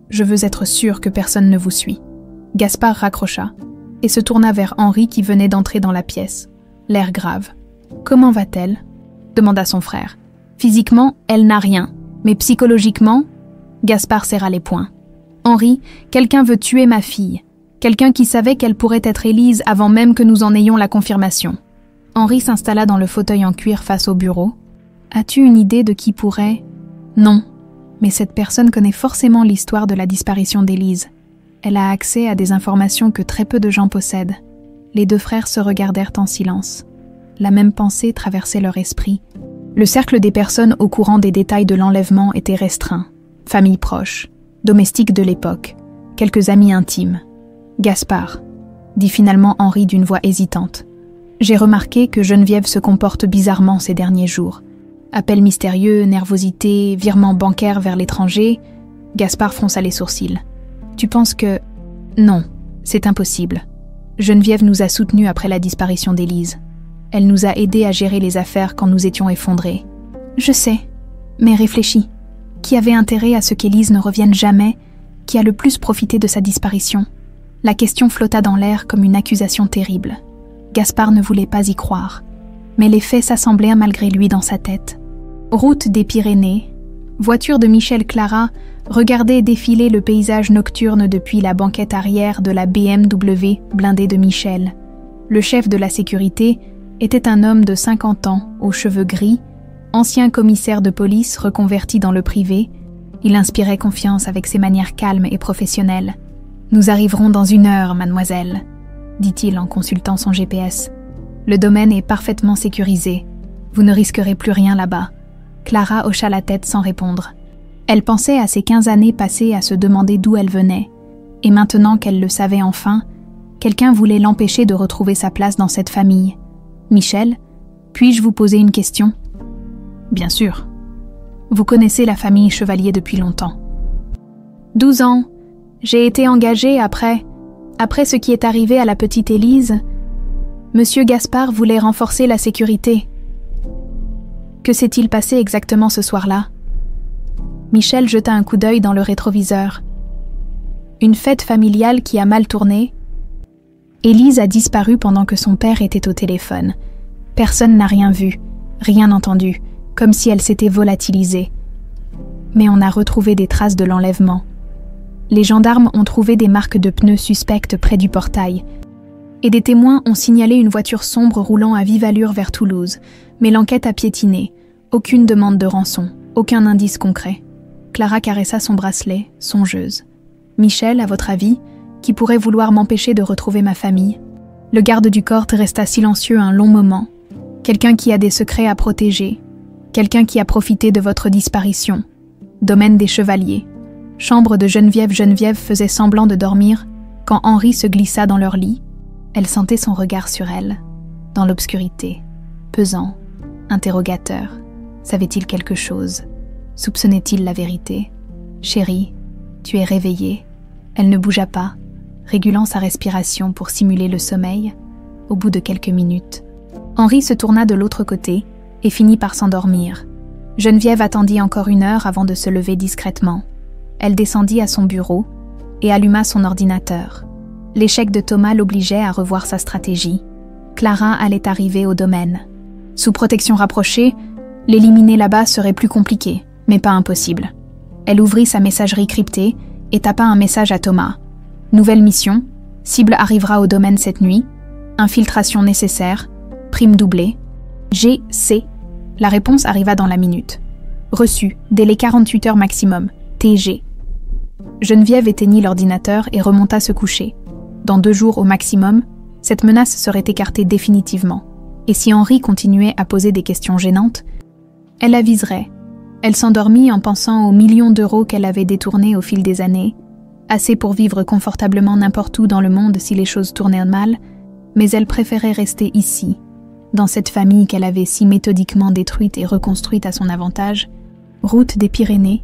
Je veux être sûr que personne ne vous suit. Gaspard raccrocha et se tourna vers Henri qui venait d'entrer dans la pièce, l'air grave. « Comment va-t-elle » demanda son frère. « Physiquement, elle n'a rien, mais psychologiquement » Gaspard serra les poings. « Henri, quelqu'un veut tuer ma fille. Quelqu'un qui savait qu'elle pourrait être Élise avant même que nous en ayons la confirmation. » Henri s'installa dans le fauteuil en cuir face au bureau. « As-tu une idée de qui pourrait ?»« Non, mais cette personne connaît forcément l'histoire de la disparition d'Élise. Elle a accès à des informations que très peu de gens possèdent. » Les 2 frères se regardèrent en silence. La même pensée traversait leur esprit. Le cercle des personnes au courant des détails de l'enlèvement était restreint. Famille proche, domestiques de l'époque, quelques amis intimes. « Gaspard », dit finalement Henri d'une voix hésitante. « J'ai remarqué que Geneviève se comporte bizarrement ces derniers jours. Appels mystérieux, nervosité, virements bancaires vers l'étranger. » Gaspard fronça les sourcils. « Tu penses que... » ?»« Non, c'est impossible. Geneviève nous a soutenus après la disparition d'Élise. Elle nous a aidés à gérer les affaires quand nous étions effondrés. »« Je sais, mais réfléchis. Qui avait intérêt à ce qu'Élise ne revienne jamais? Qui a le plus profité de sa disparition ?» La question flotta dans l'air comme une accusation terrible. Gaspard ne voulait pas y croire, mais les faits s'assemblaient malgré lui dans sa tête. Route des Pyrénées, voiture de Michel Clara regardait défiler le paysage nocturne depuis la banquette arrière de la BMW blindée de Michel. Le chef de la sécurité était un homme de 50 ans, aux cheveux gris, ancien commissaire de police reconverti dans le privé. Il inspirait confiance avec ses manières calmes et professionnelles. « Nous arriverons dans 1 heure, mademoiselle, » dit-il en consultant son GPS. « Le domaine est parfaitement sécurisé. Vous ne risquerez plus rien là-bas. » Clara hocha la tête sans répondre. Elle pensait à ces 15 années passées à se demander d'où elle venait. Et maintenant qu'elle le savait enfin, quelqu'un voulait l'empêcher de retrouver sa place dans cette famille. « Michel, puis-je vous poser une question ?»« Bien sûr. Vous connaissez la famille Chevalier depuis longtemps. »« 12 ans. J'ai été engagée après ce qui est arrivé à la petite Élise. Monsieur Gaspard voulait renforcer la sécurité. » Que s'est-il passé exactement ce soir-là? Michel jeta un coup d'œil dans le rétroviseur. Une fête familiale qui a mal tourné. Élise a disparu pendant que son père était au téléphone. Personne n'a rien vu, rien entendu, comme si elle s'était volatilisée. Mais on a retrouvé des traces de l'enlèvement. Les gendarmes ont trouvé des marques de pneus suspectes près du portail. Et des témoins ont signalé une voiture sombre roulant à vive allure vers Toulouse. Mais l'enquête a piétiné. Aucune demande de rançon, aucun indice concret. Clara caressa son bracelet, songeuse. Michel, à votre avis, qui pourrait vouloir m'empêcher de retrouver ma famille? Le garde du corps resta silencieux un long moment. Quelqu'un qui a des secrets à protéger. Quelqu'un qui a profité de votre disparition. Domaine des Chevaliers. Chambre de Geneviève. Geneviève faisait semblant de dormir quand Henri se glissa dans leur lit. Elle sentait son regard sur elle, dans l'obscurité, pesant, interrogateur. Savait-il quelque chose? Soupçonnait-il la vérité? « Chérie, tu es réveillée. » Elle ne bougea pas, régulant sa respiration pour simuler le sommeil. Au bout de quelques minutes, Henri se tourna de l'autre côté et finit par s'endormir. Geneviève attendit encore 1 heure avant de se lever discrètement. Elle descendit à son bureau et alluma son ordinateur. L'échec de Thomas l'obligeait à revoir sa stratégie. Clara allait arriver au domaine. Sous protection rapprochée, l'éliminer là-bas serait plus compliqué, mais pas impossible. Elle ouvrit sa messagerie cryptée et tapa un message à Thomas. Nouvelle mission, cible arrivera au domaine cette nuit, infiltration nécessaire, prime doublée, GC. La réponse arriva dans la minute. Reçu, délai 48 heures maximum, TG. Geneviève éteignit l'ordinateur et remonta se coucher. Dans 2 jours au maximum, cette menace serait écartée définitivement. Et si Henri continuait à poser des questions gênantes, elle aviserait. Elle s'endormit en pensant aux millions d'euros qu'elle avait détournés au fil des années, assez pour vivre confortablement n'importe où dans le monde si les choses tournaient mal, mais elle préférait rester ici, dans cette famille qu'elle avait si méthodiquement détruite et reconstruite à son avantage. Route des Pyrénées.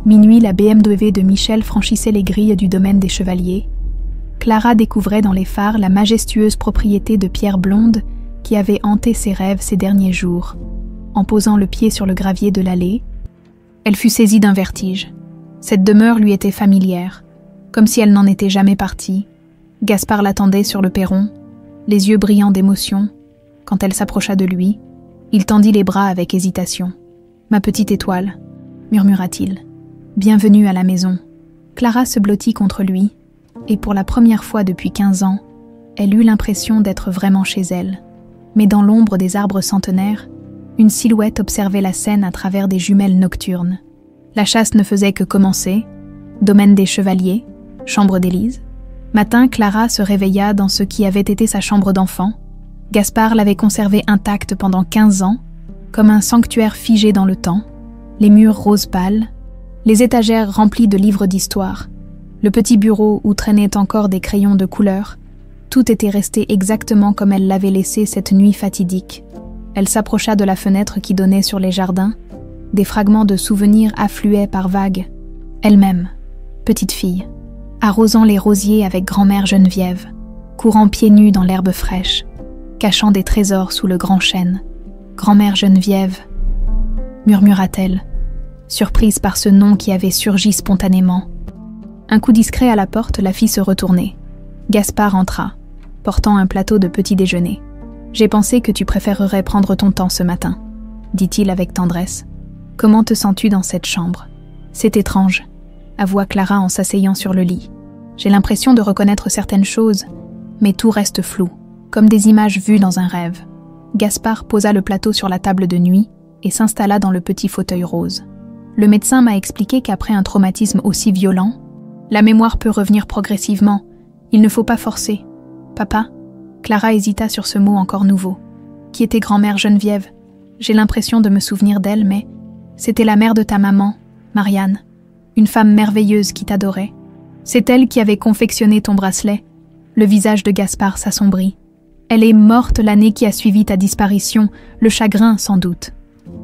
Minuit, la BMW de Michel franchissait les grilles du domaine des Chevaliers. Clara découvrait dans les phares la majestueuse propriété de pierre blonde qui avait hanté ses rêves ces derniers jours. En posant le pied sur le gravier de l'allée, elle fut saisie d'un vertige. Cette demeure lui était familière, comme si elle n'en était jamais partie. Gaspard l'attendait sur le perron, les yeux brillants d'émotion. Quand elle s'approcha de lui, il tendit les bras avec hésitation. « Ma petite étoile », murmura-t-il. « Bienvenue à la maison. » Clara se blottit contre lui, et pour la première fois depuis 15 ans, elle eut l'impression d'être vraiment chez elle. Mais dans l'ombre des arbres centenaires, une silhouette observait la scène à travers des jumelles nocturnes. La chasse ne faisait que commencer. Domaine des Chevaliers, chambre d'Élise. Matin, Clara se réveilla dans ce qui avait été sa chambre d'enfant. Gaspard l'avait conservée intacte pendant 15 ans, comme un sanctuaire figé dans le temps, les murs rose pâle, les étagères remplies de livres d'histoire, le petit bureau où traînaient encore des crayons de couleur. Tout était resté exactement comme elle l'avait laissé cette nuit fatidique. Elle s'approcha de la fenêtre qui donnait sur les jardins. Des fragments de souvenirs affluaient par vagues. Elle-même, petite fille, arrosant les rosiers avec grand-mère Geneviève, courant pieds nus dans l'herbe fraîche, cachant des trésors sous le grand chêne. Grand-mère Geneviève, murmura-t-elle, surprise par ce nom qui avait surgi spontanément. Un coup discret à la porte la fit se retourner. Gaspard entra, portant un plateau de petit déjeuner. « J'ai pensé que tu préférerais prendre ton temps ce matin, » dit-il avec tendresse. « Comment te sens-tu dans cette chambre ? » « C'est étrange, » avoua Clara en s'asseyant sur le lit. « J'ai l'impression de reconnaître certaines choses, mais tout reste flou, comme des images vues dans un rêve. » Gaspard posa le plateau sur la table de nuit et s'installa dans le petit fauteuil rose. « Le médecin m'a expliqué qu'après un traumatisme aussi violent, la mémoire peut revenir progressivement. Il ne faut pas forcer. Papa ?» Clara hésita sur ce mot encore nouveau. Qui était grand-mère Geneviève ? J'ai l'impression de me souvenir d'elle, mais c'était la mère de ta maman, Marianne, une femme merveilleuse qui t'adorait. C'est elle qui avait confectionné ton bracelet. Le visage de Gaspard s'assombrit. Elle est morte l'année qui a suivi ta disparition, le chagrin sans doute.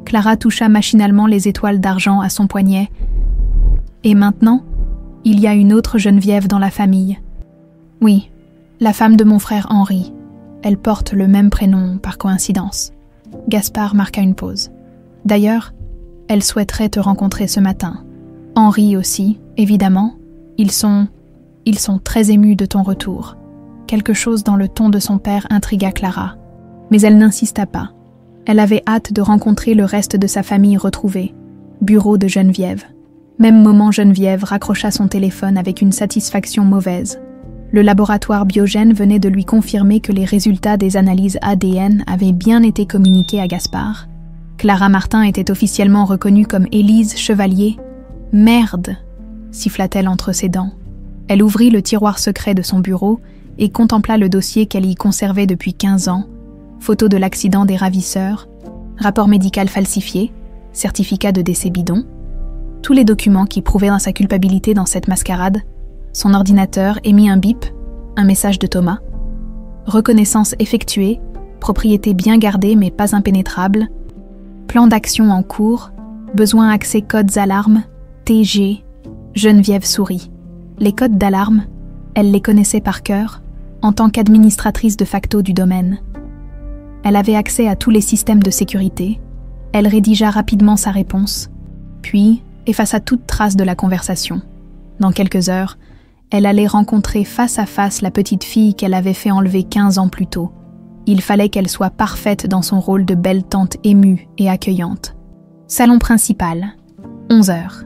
Clara toucha machinalement les étoiles d'argent à son poignet. Et maintenant, il y a une autre Geneviève dans la famille. Oui, la femme de mon frère Henri. Elle porte le même prénom par coïncidence. Gaspard marqua une pause. D'ailleurs, elle souhaiterait te rencontrer ce matin. Henri aussi, évidemment. Ils sont très émus de ton retour. Quelque chose dans le ton de son père intrigua Clara. Mais elle n'insista pas. Elle avait hâte de rencontrer le reste de sa famille retrouvée. Bureau de Geneviève. Même moment, Geneviève raccrocha son téléphone avec une satisfaction mauvaise. Le laboratoire Biogène venait de lui confirmer que les résultats des analyses ADN avaient bien été communiqués à Gaspard. Clara Martin était officiellement reconnue comme Élise Chevalier. « Merde !» siffla-t-elle entre ses dents. Elle ouvrit le tiroir secret de son bureau et contempla le dossier qu'elle y conservait depuis 15 ans. Photo de l'accident des ravisseurs, rapport médical falsifié, certificat de décès bidon, tous les documents qui prouvaient sa culpabilité dans cette mascarade. Son ordinateur émit un bip, un message de Thomas. Reconnaissance effectuée, propriété bien gardée mais pas impénétrable. Plan d'action en cours, besoin accès codes alarmes, TG. Geneviève sourit. Les codes d'alarme, elle les connaissait par cœur, en tant qu'administratrice de facto du domaine. Elle avait accès à tous les systèmes de sécurité. Elle rédigea rapidement sa réponse, puis effaça toute trace de la conversation. Dans quelques heures, Elle allait rencontrer face à face la petite fille qu'elle avait fait enlever 15 ans plus tôt. Il fallait qu'elle soit parfaite dans son rôle de belle tante émue et accueillante. Salon principal, 11h.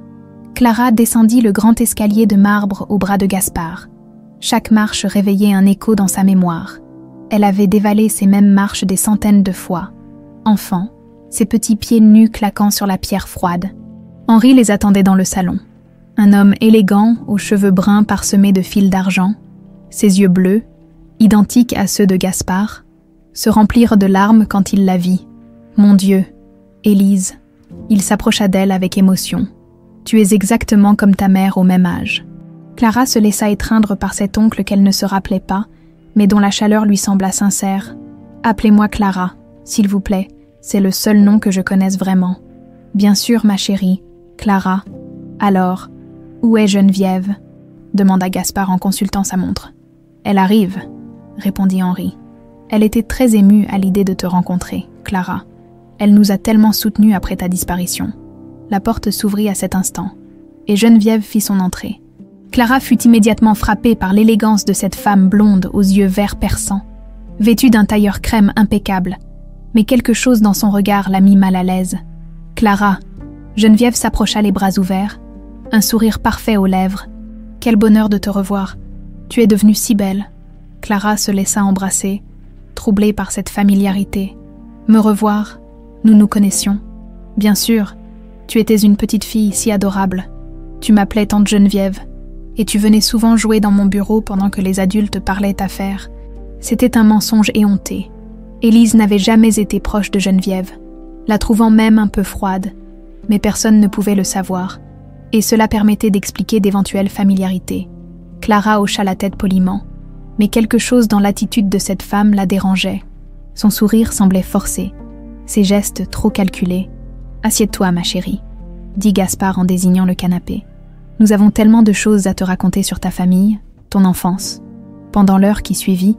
Clara descendit le grand escalier de marbre au bras de Gaspard. Chaque marche réveillait un écho dans sa mémoire. Elle avait dévalé ces mêmes marches des centaines de fois. Enfant, ses petits pieds nus claquant sur la pierre froide. Henri les attendait dans le salon. Un homme élégant, aux cheveux bruns parsemés de fils d'argent, ses yeux bleus, identiques à ceux de Gaspard, se remplirent de larmes quand il la vit. « Mon Dieu, Élise !» Il s'approcha d'elle avec émotion. « Tu es exactement comme ta mère au même âge. » Clara se laissa étreindre par cet oncle qu'elle ne se rappelait pas, mais dont la chaleur lui sembla sincère. « Appelez-moi Clara, s'il vous plaît, c'est le seul nom que je connaisse vraiment. »« Bien sûr, ma chérie, Clara. Alors, où est Geneviève ?» demanda Gaspard en consultant sa montre. « Elle arrive, » répondit Henri. « Elle était très émue à l'idée de te rencontrer, Clara. Elle nous a tellement soutenus après ta disparition. » La porte s'ouvrit à cet instant, et Geneviève fit son entrée. Clara fut immédiatement frappée par l'élégance de cette femme blonde aux yeux verts perçants, vêtue d'un tailleur crème impeccable, mais quelque chose dans son regard la mit mal à l'aise. « Clara !» Geneviève s'approcha les bras ouverts, un sourire parfait aux lèvres. « Quel bonheur de te revoir. Tu es devenue si belle. » Clara se laissa embrasser, troublée par cette familiarité. « Me revoir, nous nous connaissions. Bien sûr, tu étais une petite fille si adorable. Tu m'appelais tante Geneviève, et tu venais souvent jouer dans mon bureau pendant que les adultes parlaient affaires. C'était un mensonge éhonté. Élise n'avait jamais été proche de Geneviève, la trouvant même un peu froide, mais personne ne pouvait le savoir, et cela permettait d'expliquer d'éventuelles familiarités. Clara hocha la tête poliment, mais quelque chose dans l'attitude de cette femme la dérangeait. Son sourire semblait forcé, ses gestes trop calculés. « Assieds-toi, ma chérie, » dit Gaspard en désignant le canapé. « Nous avons tellement de choses à te raconter sur ta famille, ton enfance. » Pendant l'heure qui suivit,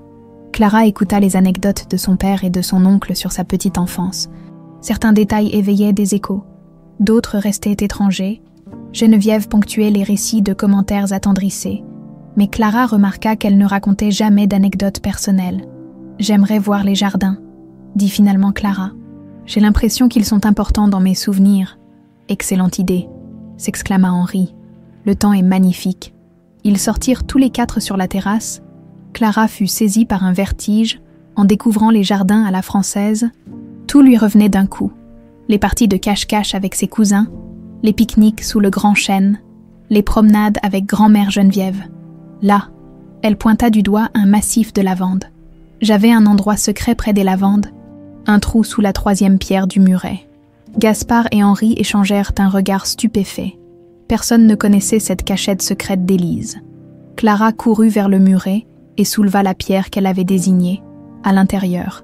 Clara écouta les anecdotes de son père et de son oncle sur sa petite enfance. Certains détails éveillaient des échos, d'autres restaient étrangers. Geneviève ponctuait les récits de commentaires attendrissés, mais Clara remarqua qu'elle ne racontait jamais d'anecdotes personnelles. « J'aimerais voir les jardins, » dit finalement Clara. « J'ai l'impression qu'ils sont importants dans mes souvenirs. »« Excellente idée !» s'exclama Henri. « Le temps est magnifique. » Ils sortirent tous les quatre sur la terrasse. Clara fut saisie par un vertige en découvrant les jardins à la française. Tout lui revenait d'un coup. Les parties de cache-cache avec ses cousins, les pique-niques sous le grand chêne, les promenades avec grand-mère Geneviève. Là, elle pointa du doigt un massif de lavandes. J'avais un endroit secret près des lavandes, un trou sous la 3e pierre du muret. Gaspard et Henri échangèrent un regard stupéfait. Personne ne connaissait cette cachette secrète d'Élise. Clara courut vers le muret et souleva la pierre qu'elle avait désignée. À l'intérieur,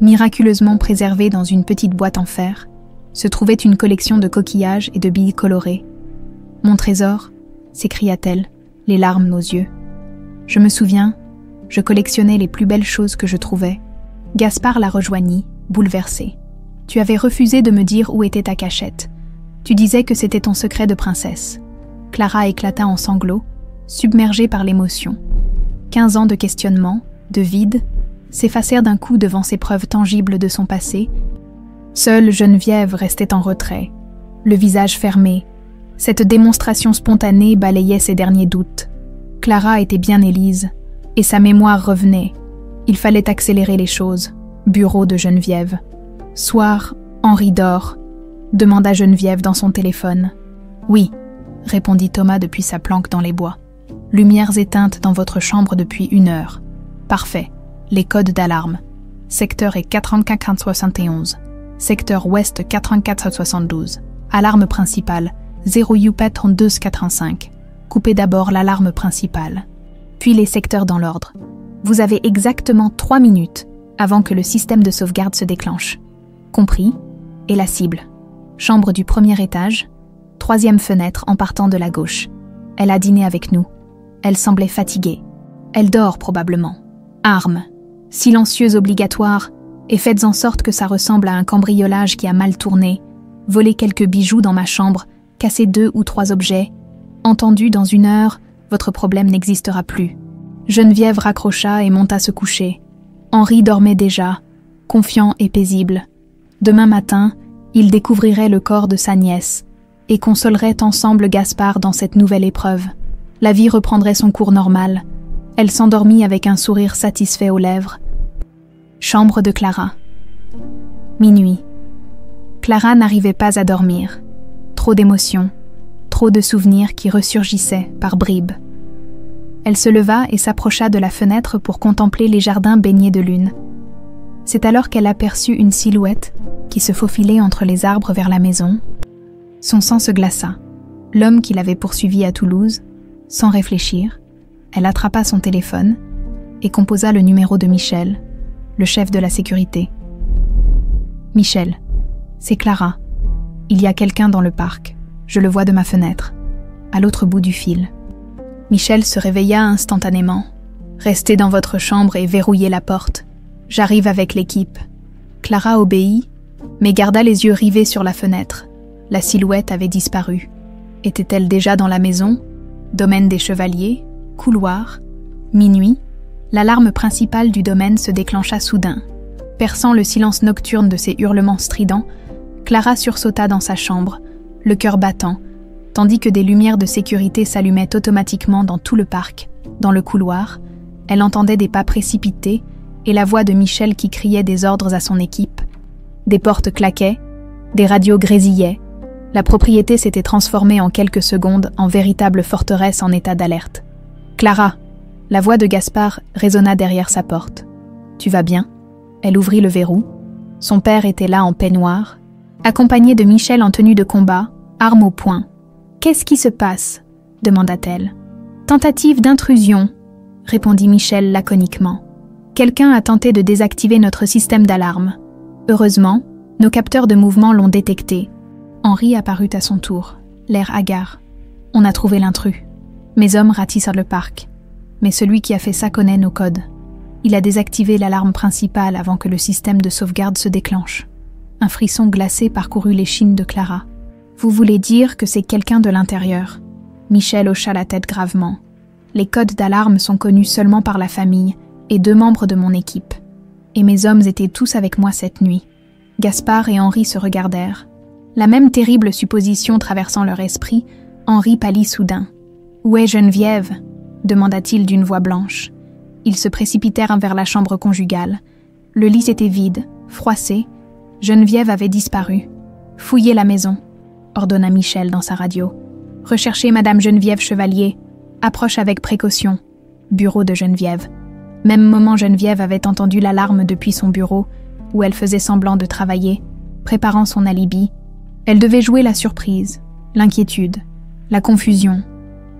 miraculeusement préservée dans une petite boîte en fer, se trouvait une collection de coquillages et de billes colorées. « Mon trésor !» s'écria-t-elle, les larmes aux yeux. « Je me souviens, je collectionnais les plus belles choses que je trouvais. » Gaspard la rejoignit, bouleversé. « Tu avais refusé de me dire où était ta cachette. Tu disais que c'était ton secret de princesse. » Clara éclata en sanglots, submergée par l'émotion. 15 ans de questionnement, de vide, s'effacèrent d'un coup devant ces preuves tangibles de son passé. Seule Geneviève restait en retrait, le visage fermé. Cette démonstration spontanée balayait ses derniers doutes. Clara était bien Élise, et sa mémoire revenait. Il fallait accélérer les choses. Bureau de Geneviève. Soir, Henri dort, demanda Geneviève dans son téléphone. Oui, répondit Thomas depuis sa planque dans les bois. Lumières éteintes dans votre chambre depuis 1 heure. Parfait. Les codes d'alarme. Secteur est 44471. Secteur ouest 44472. Alarme principale 0 UP 3285. Coupez d'abord l'alarme principale. Puis les secteurs dans l'ordre. Vous avez exactement 3 minutes avant que le système de sauvegarde se déclenche. Compris. Et la cible. Chambre du 1er étage, 3e fenêtre en partant de la gauche. Elle a dîné avec nous. Elle semblait fatiguée. Elle dort probablement. Arme. Silencieuse obligatoire, et faites en sorte que ça ressemble à un cambriolage qui a mal tourné. Volez quelques bijoux dans ma chambre, casser 2 ou 3 objets. Entendu dans 1 heure, votre problème n'existera plus. » Geneviève raccrocha et monta se coucher. Henri dormait déjà, confiant et paisible. Demain matin, il découvrirait le corps de sa nièce et consolerait ensemble Gaspard dans cette nouvelle épreuve. La vie reprendrait son cours normal. Elle s'endormit avec un sourire satisfait aux lèvres. Chambre de Clara. Minuit. Clara n'arrivait pas à dormir. Trop d'émotions, trop de souvenirs qui ressurgissaient par bribes. Elle se leva et s'approcha de la fenêtre pour contempler les jardins baignés de lune. C'est alors qu'elle aperçut une silhouette qui se faufilait entre les arbres vers la maison. Son sang se glaça. L'homme qui l'avait poursuivie à Toulouse, sans réfléchir, elle attrapa son téléphone et composa le numéro de Michel, le chef de la sécurité. « Michel, c'est Clara. Il y a quelqu'un dans le parc. Je le vois de ma fenêtre, à l'autre bout du fil. » Michel se réveilla instantanément. « Restez dans votre chambre et verrouillez la porte. J'arrive avec l'équipe. » Clara obéit, mais garda les yeux rivés sur la fenêtre. La silhouette avait disparu. Était-elle déjà dans la maison? Domaine des chevaliers? Couloir? Minuit? L'alarme principale du domaine se déclencha soudain. Perçant le silence nocturne de ses hurlements stridents, Clara sursauta dans sa chambre, le cœur battant, tandis que des lumières de sécurité s'allumaient automatiquement dans tout le parc. Dans le couloir, elle entendait des pas précipités et la voix de Michel qui criait des ordres à son équipe. Des portes claquaient, des radios grésillaient. La propriété s'était transformée en quelques secondes en véritable forteresse en état d'alerte. « Clara !» La voix de Gaspard résonna derrière sa porte. « Tu vas bien ?» Elle ouvrit le verrou. Son père était là en peignoir, accompagné de Michel en tenue de combat, arme au poing. « Qu'est-ce qui se passe ?» demanda-t-elle. « Tentative d'intrusion », répondit Michel laconiquement. « Quelqu'un a tenté de désactiver notre système d'alarme. Heureusement, nos capteurs de mouvement l'ont détecté. » Henri apparut à son tour, l'air hagard. « On a trouvé l'intrus. Mes hommes ratissent le parc. Mais celui qui a fait ça connaît nos codes. Il a désactivé l'alarme principale avant que le système de sauvegarde se déclenche. » Un frisson glacé parcourut l'échine de Clara. « Vous voulez dire que c'est quelqu'un de l'intérieur ?» Michel hocha la tête gravement. « Les codes d'alarme sont connus seulement par la famille et 2 membres de mon équipe. Et mes hommes étaient tous avec moi cette nuit. » Gaspard et Henri se regardèrent. La même terrible supposition traversant leur esprit, Henri pâlit soudain. « Où est Geneviève ?» demanda-t-il d'une voix blanche. Ils se précipitèrent vers la chambre conjugale. Le lit était vide, froissé. Geneviève avait disparu. « Fouillez la maison », ordonna Michel dans sa radio. « Recherchez Madame Geneviève Chevalier. Approche avec précaution. » Bureau de Geneviève. Même moment, Geneviève avait entendu l'alarme depuis son bureau, où elle faisait semblant de travailler, préparant son alibi. Elle devait jouer la surprise, l'inquiétude, la confusion.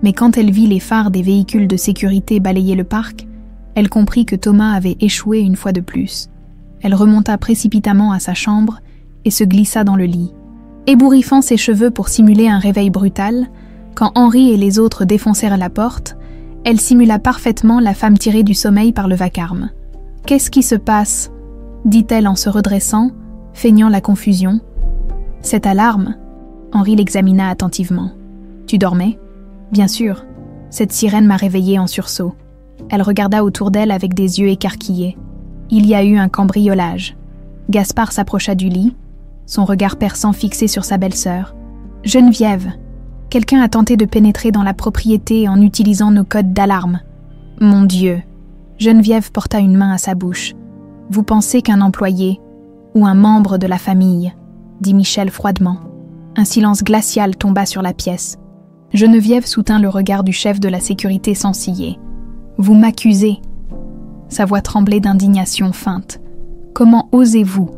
Mais quand elle vit les phares des véhicules de sécurité balayer le parc, elle comprit que Thomas avait échoué une fois de plus. Elle remonta précipitamment à sa chambre et se glissa dans le lit. Ébouriffant ses cheveux pour simuler un réveil brutal, quand Henri et les autres défoncèrent la porte, elle simula parfaitement la femme tirée du sommeil par le vacarme. « Qu'est-ce qui se passe ?» dit-elle en se redressant, feignant la confusion. « Cette alarme ?» Henri l'examina attentivement. « Tu dormais ?»« Bien sûr. Cette sirène m'a réveillée en sursaut. » Elle regarda autour d'elle avec des yeux écarquillés. Il y a eu un cambriolage. Gaspard s'approcha du lit, son regard perçant fixé sur sa belle-sœur. « Geneviève, quelqu'un a tenté de pénétrer dans la propriété en utilisant nos codes d'alarme. »« Mon Dieu !» Geneviève porta une main à sa bouche. « Vous pensez qu'un employé ou un membre de la famille ?» dit Michel froidement. Un silence glacial tomba sur la pièce. Geneviève soutint le regard du chef de la sécurité sans ciller. « Vous m'accusez ?» Sa voix tremblait d'indignation feinte. « Comment osez-vous ?»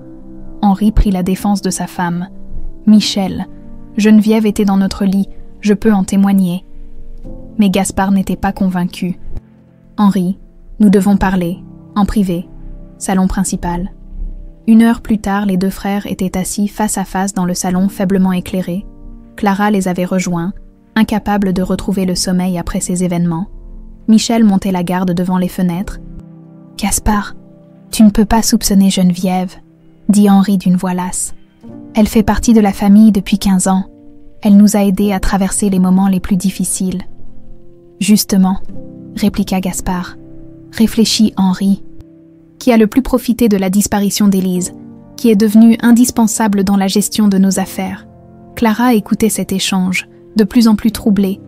Henri prit la défense de sa femme. « Michel, Geneviève était dans notre lit, je peux en témoigner. » Mais Gaspard n'était pas convaincu. « Henri, nous devons parler, en privé. Salon principal. » 1 heure plus tard, les 2 frères étaient assis face à face dans le salon faiblement éclairé. Clara les avait rejoints, incapable de retrouver le sommeil après ces événements. Michel montait la garde devant les fenêtres. « Gaspard, tu ne peux pas soupçonner Geneviève, » dit Henri d'une voix lasse. « Elle fait partie de la famille depuis 15 ans. Elle nous a aidés à traverser les moments les plus difficiles. » Justement, répliqua Gaspard. Réfléchis, Henri. Qui a le plus profité de la disparition d'Élise, qui est devenue indispensable dans la gestion de nos affaires? Clara écoutait cet échange, de plus en plus troublée.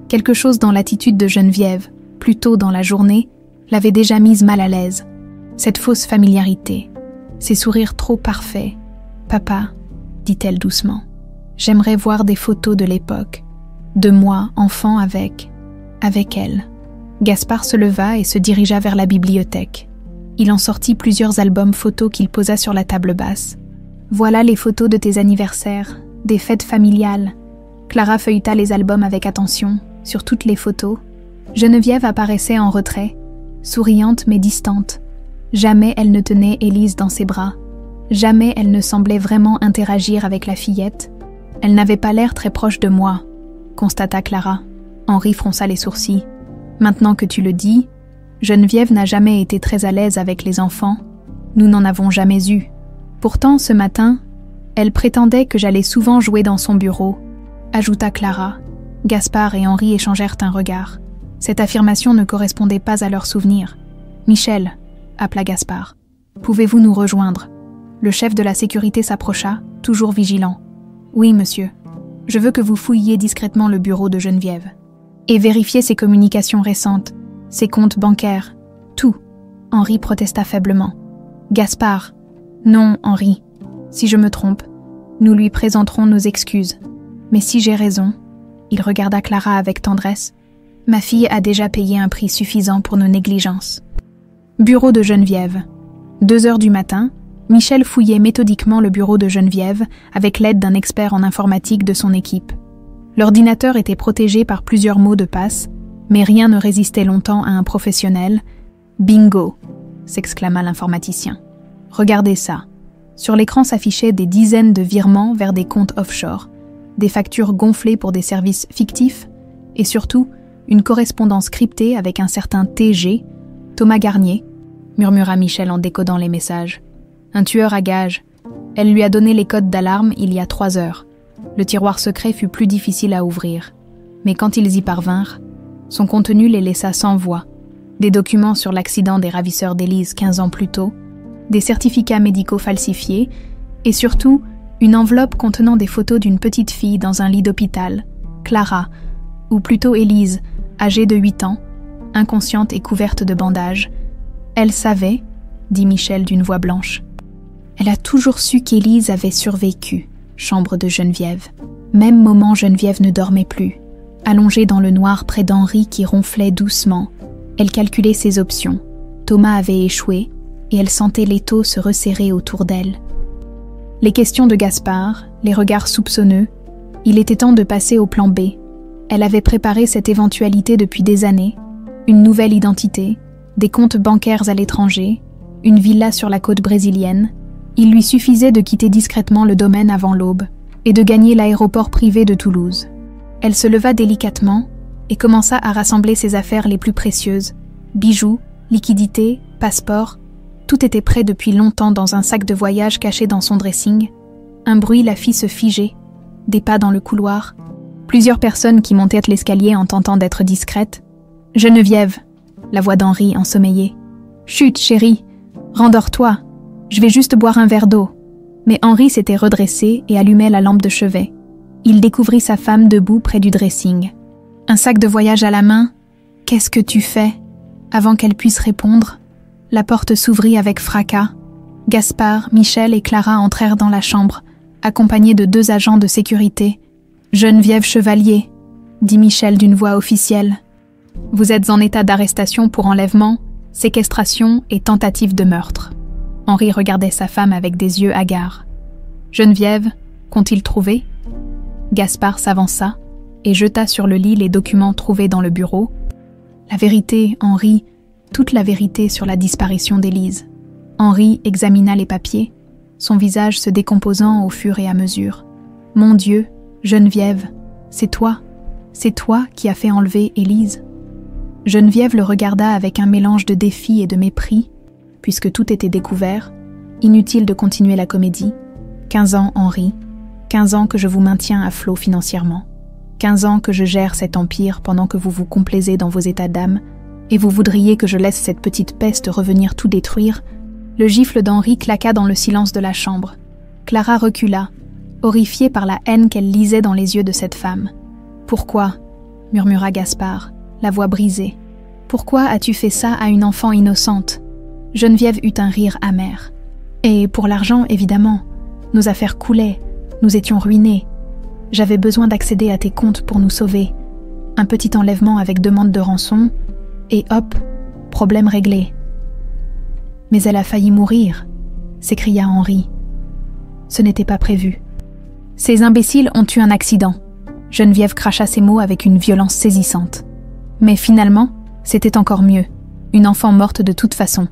Quelque chose dans l'attitude de Geneviève, plus tôt dans la journée, l'avait déjà mise mal à l'aise. Cette fausse familiarité, ces sourires trop parfaits. « Papa, dit-elle doucement, j'aimerais voir des photos de l'époque, de moi, enfant avec elle. » Gaspard se leva et se dirigea vers la bibliothèque. Il en sortit plusieurs albums photos qu'il posa sur la table basse. « Voilà les photos de tes anniversaires, des fêtes familiales. » Clara feuilleta les albums avec attention, sur toutes les photos. Geneviève apparaissait en retrait, souriante mais distante. Jamais elle ne tenait Élise dans ses bras. Jamais elle ne semblait vraiment interagir avec la fillette. Elle n'avait pas l'air très proche de moi, constata Clara. Henri fronça les sourcils. Maintenant que tu le dis, Geneviève n'a jamais été très à l'aise avec les enfants. Nous n'en avons jamais eu. Pourtant, ce matin, elle prétendait que j'allais souvent jouer dans son bureau, ajouta Clara. Gaspard et Henri échangèrent un regard. Cette affirmation ne correspondait pas à leurs souvenirs. « Michel », appela Gaspard, « pouvez-vous nous rejoindre ?» Le chef de la sécurité s'approcha, toujours vigilant. « Oui, monsieur. Je veux que vous fouilliez discrètement le bureau de Geneviève. Et vérifiez ses communications récentes, ses comptes bancaires, tout. » Henri protesta faiblement. « Gaspard. »« Non, Henri. Si je me trompe, nous lui présenterons nos excuses. Mais si j'ai raison, » il regarda Clara avec tendresse, « ma fille a déjà payé un prix suffisant pour nos négligences. » Bureau de Geneviève. 2h du matin, Michel fouillait méthodiquement le bureau de Geneviève avec l'aide d'un expert en informatique de son équipe. L'ordinateur était protégé par plusieurs mots de passe, mais rien ne résistait longtemps à un professionnel. « Bingo !» s'exclama l'informaticien. « Regardez ça. » Sur l'écran s'affichaient des dizaines de virements vers des comptes offshore, des factures gonflées pour des services fictifs, et surtout, une correspondance cryptée avec un certain TG, Thomas Garnier, murmura Michel en décodant les messages. Un tueur à gages. Elle lui a donné les codes d'alarme il y a 3 heures. Le tiroir secret fut plus difficile à ouvrir. Mais quand ils y parvinrent, son contenu les laissa sans voix. Des documents sur l'accident des ravisseurs d'Élise 15 ans plus tôt, des certificats médicaux falsifiés, et surtout, une enveloppe contenant des photos d'une petite fille dans un lit d'hôpital, Clara, ou plutôt Élise, âgée de 8 ans, inconsciente et couverte de bandages. « Elle savait, » dit Michel d'une voix blanche. « Elle a toujours su qu'Élise avait survécu, chambre de Geneviève. Même moment, Geneviève ne dormait plus. Allongée dans le noir près d'Henri qui ronflait doucement, elle calculait ses options. Thomas avait échoué, et elle sentait l'étau se resserrer autour d'elle. Les questions de Gaspard, les regards soupçonneux, il était temps de passer au plan B. Elle avait préparé cette éventualité depuis des années, une nouvelle identité, des comptes bancaires à l'étranger, une villa sur la côte brésilienne. Il lui suffisait de quitter discrètement le domaine avant l'aube et de gagner l'aéroport privé de Toulouse. Elle se leva délicatement et commença à rassembler ses affaires les plus précieuses, bijoux, liquidités, passeports. Tout était prêt depuis longtemps dans un sac de voyage caché dans son dressing. Un bruit la fit se figer, des pas dans le couloir, plusieurs personnes qui montaient l'escalier en tentant d'être discrètes. « Geneviève !» la voix d'Henri ensommeillée. « Chut, chérie, rendors-toi, je vais juste boire un verre d'eau. » Mais Henri s'était redressé et allumait la lampe de chevet. Il découvrit sa femme debout près du dressing. Un sac de voyage à la main. « Qu'est-ce que tu fais ?» Avant qu'elle puisse répondre, la porte s'ouvrit avec fracas. Gaspard, Michel et Clara entrèrent dans la chambre, accompagnés de 2 agents de sécurité. « Geneviève Chevalier », dit Michel d'une voix officielle. « Vous êtes en état d'arrestation pour enlèvement, séquestration et tentative de meurtre. » Henri regardait sa femme avec des yeux hagards. « Geneviève, qu'ont-ils trouvé ?» Gaspard s'avança et jeta sur le lit les documents trouvés dans le bureau. « La vérité, Henri, toute la vérité sur la disparition d'Élise. » Henri examina les papiers, son visage se décomposant au fur et à mesure. « Mon Dieu, Geneviève, c'est toi qui as fait enlever Élise. » Geneviève le regarda avec un mélange de défi et de mépris, puisque tout était découvert. Inutile de continuer la comédie. 15 ans, Henri, 15 ans que je vous maintiens à flot financièrement. 15 ans que je gère cet empire pendant que vous vous complaisez dans vos états d'âme, et vous voudriez que je laisse cette petite peste revenir tout détruire. Le gifle d'Henri claqua dans le silence de la chambre. Clara recula, horrifiée par la haine qu'elle lisait dans les yeux de cette femme. « Pourquoi » murmura Gaspard, la voix brisée. « Pourquoi as-tu fait ça à une enfant innocente ?» Geneviève eut un rire amer. « Et pour l'argent, évidemment. Nos affaires coulaient, nous étions ruinés. J'avais besoin d'accéder à tes comptes pour nous sauver. Un petit enlèvement avec demande de rançon, et hop, problème réglé. » « Mais elle a failli mourir, » s'écria Henri. Ce n'était pas prévu. « Ces imbéciles ont eu un accident. » Geneviève cracha ces mots avec une violence saisissante. Mais finalement, c'était encore mieux. Une enfant morte de toute façon.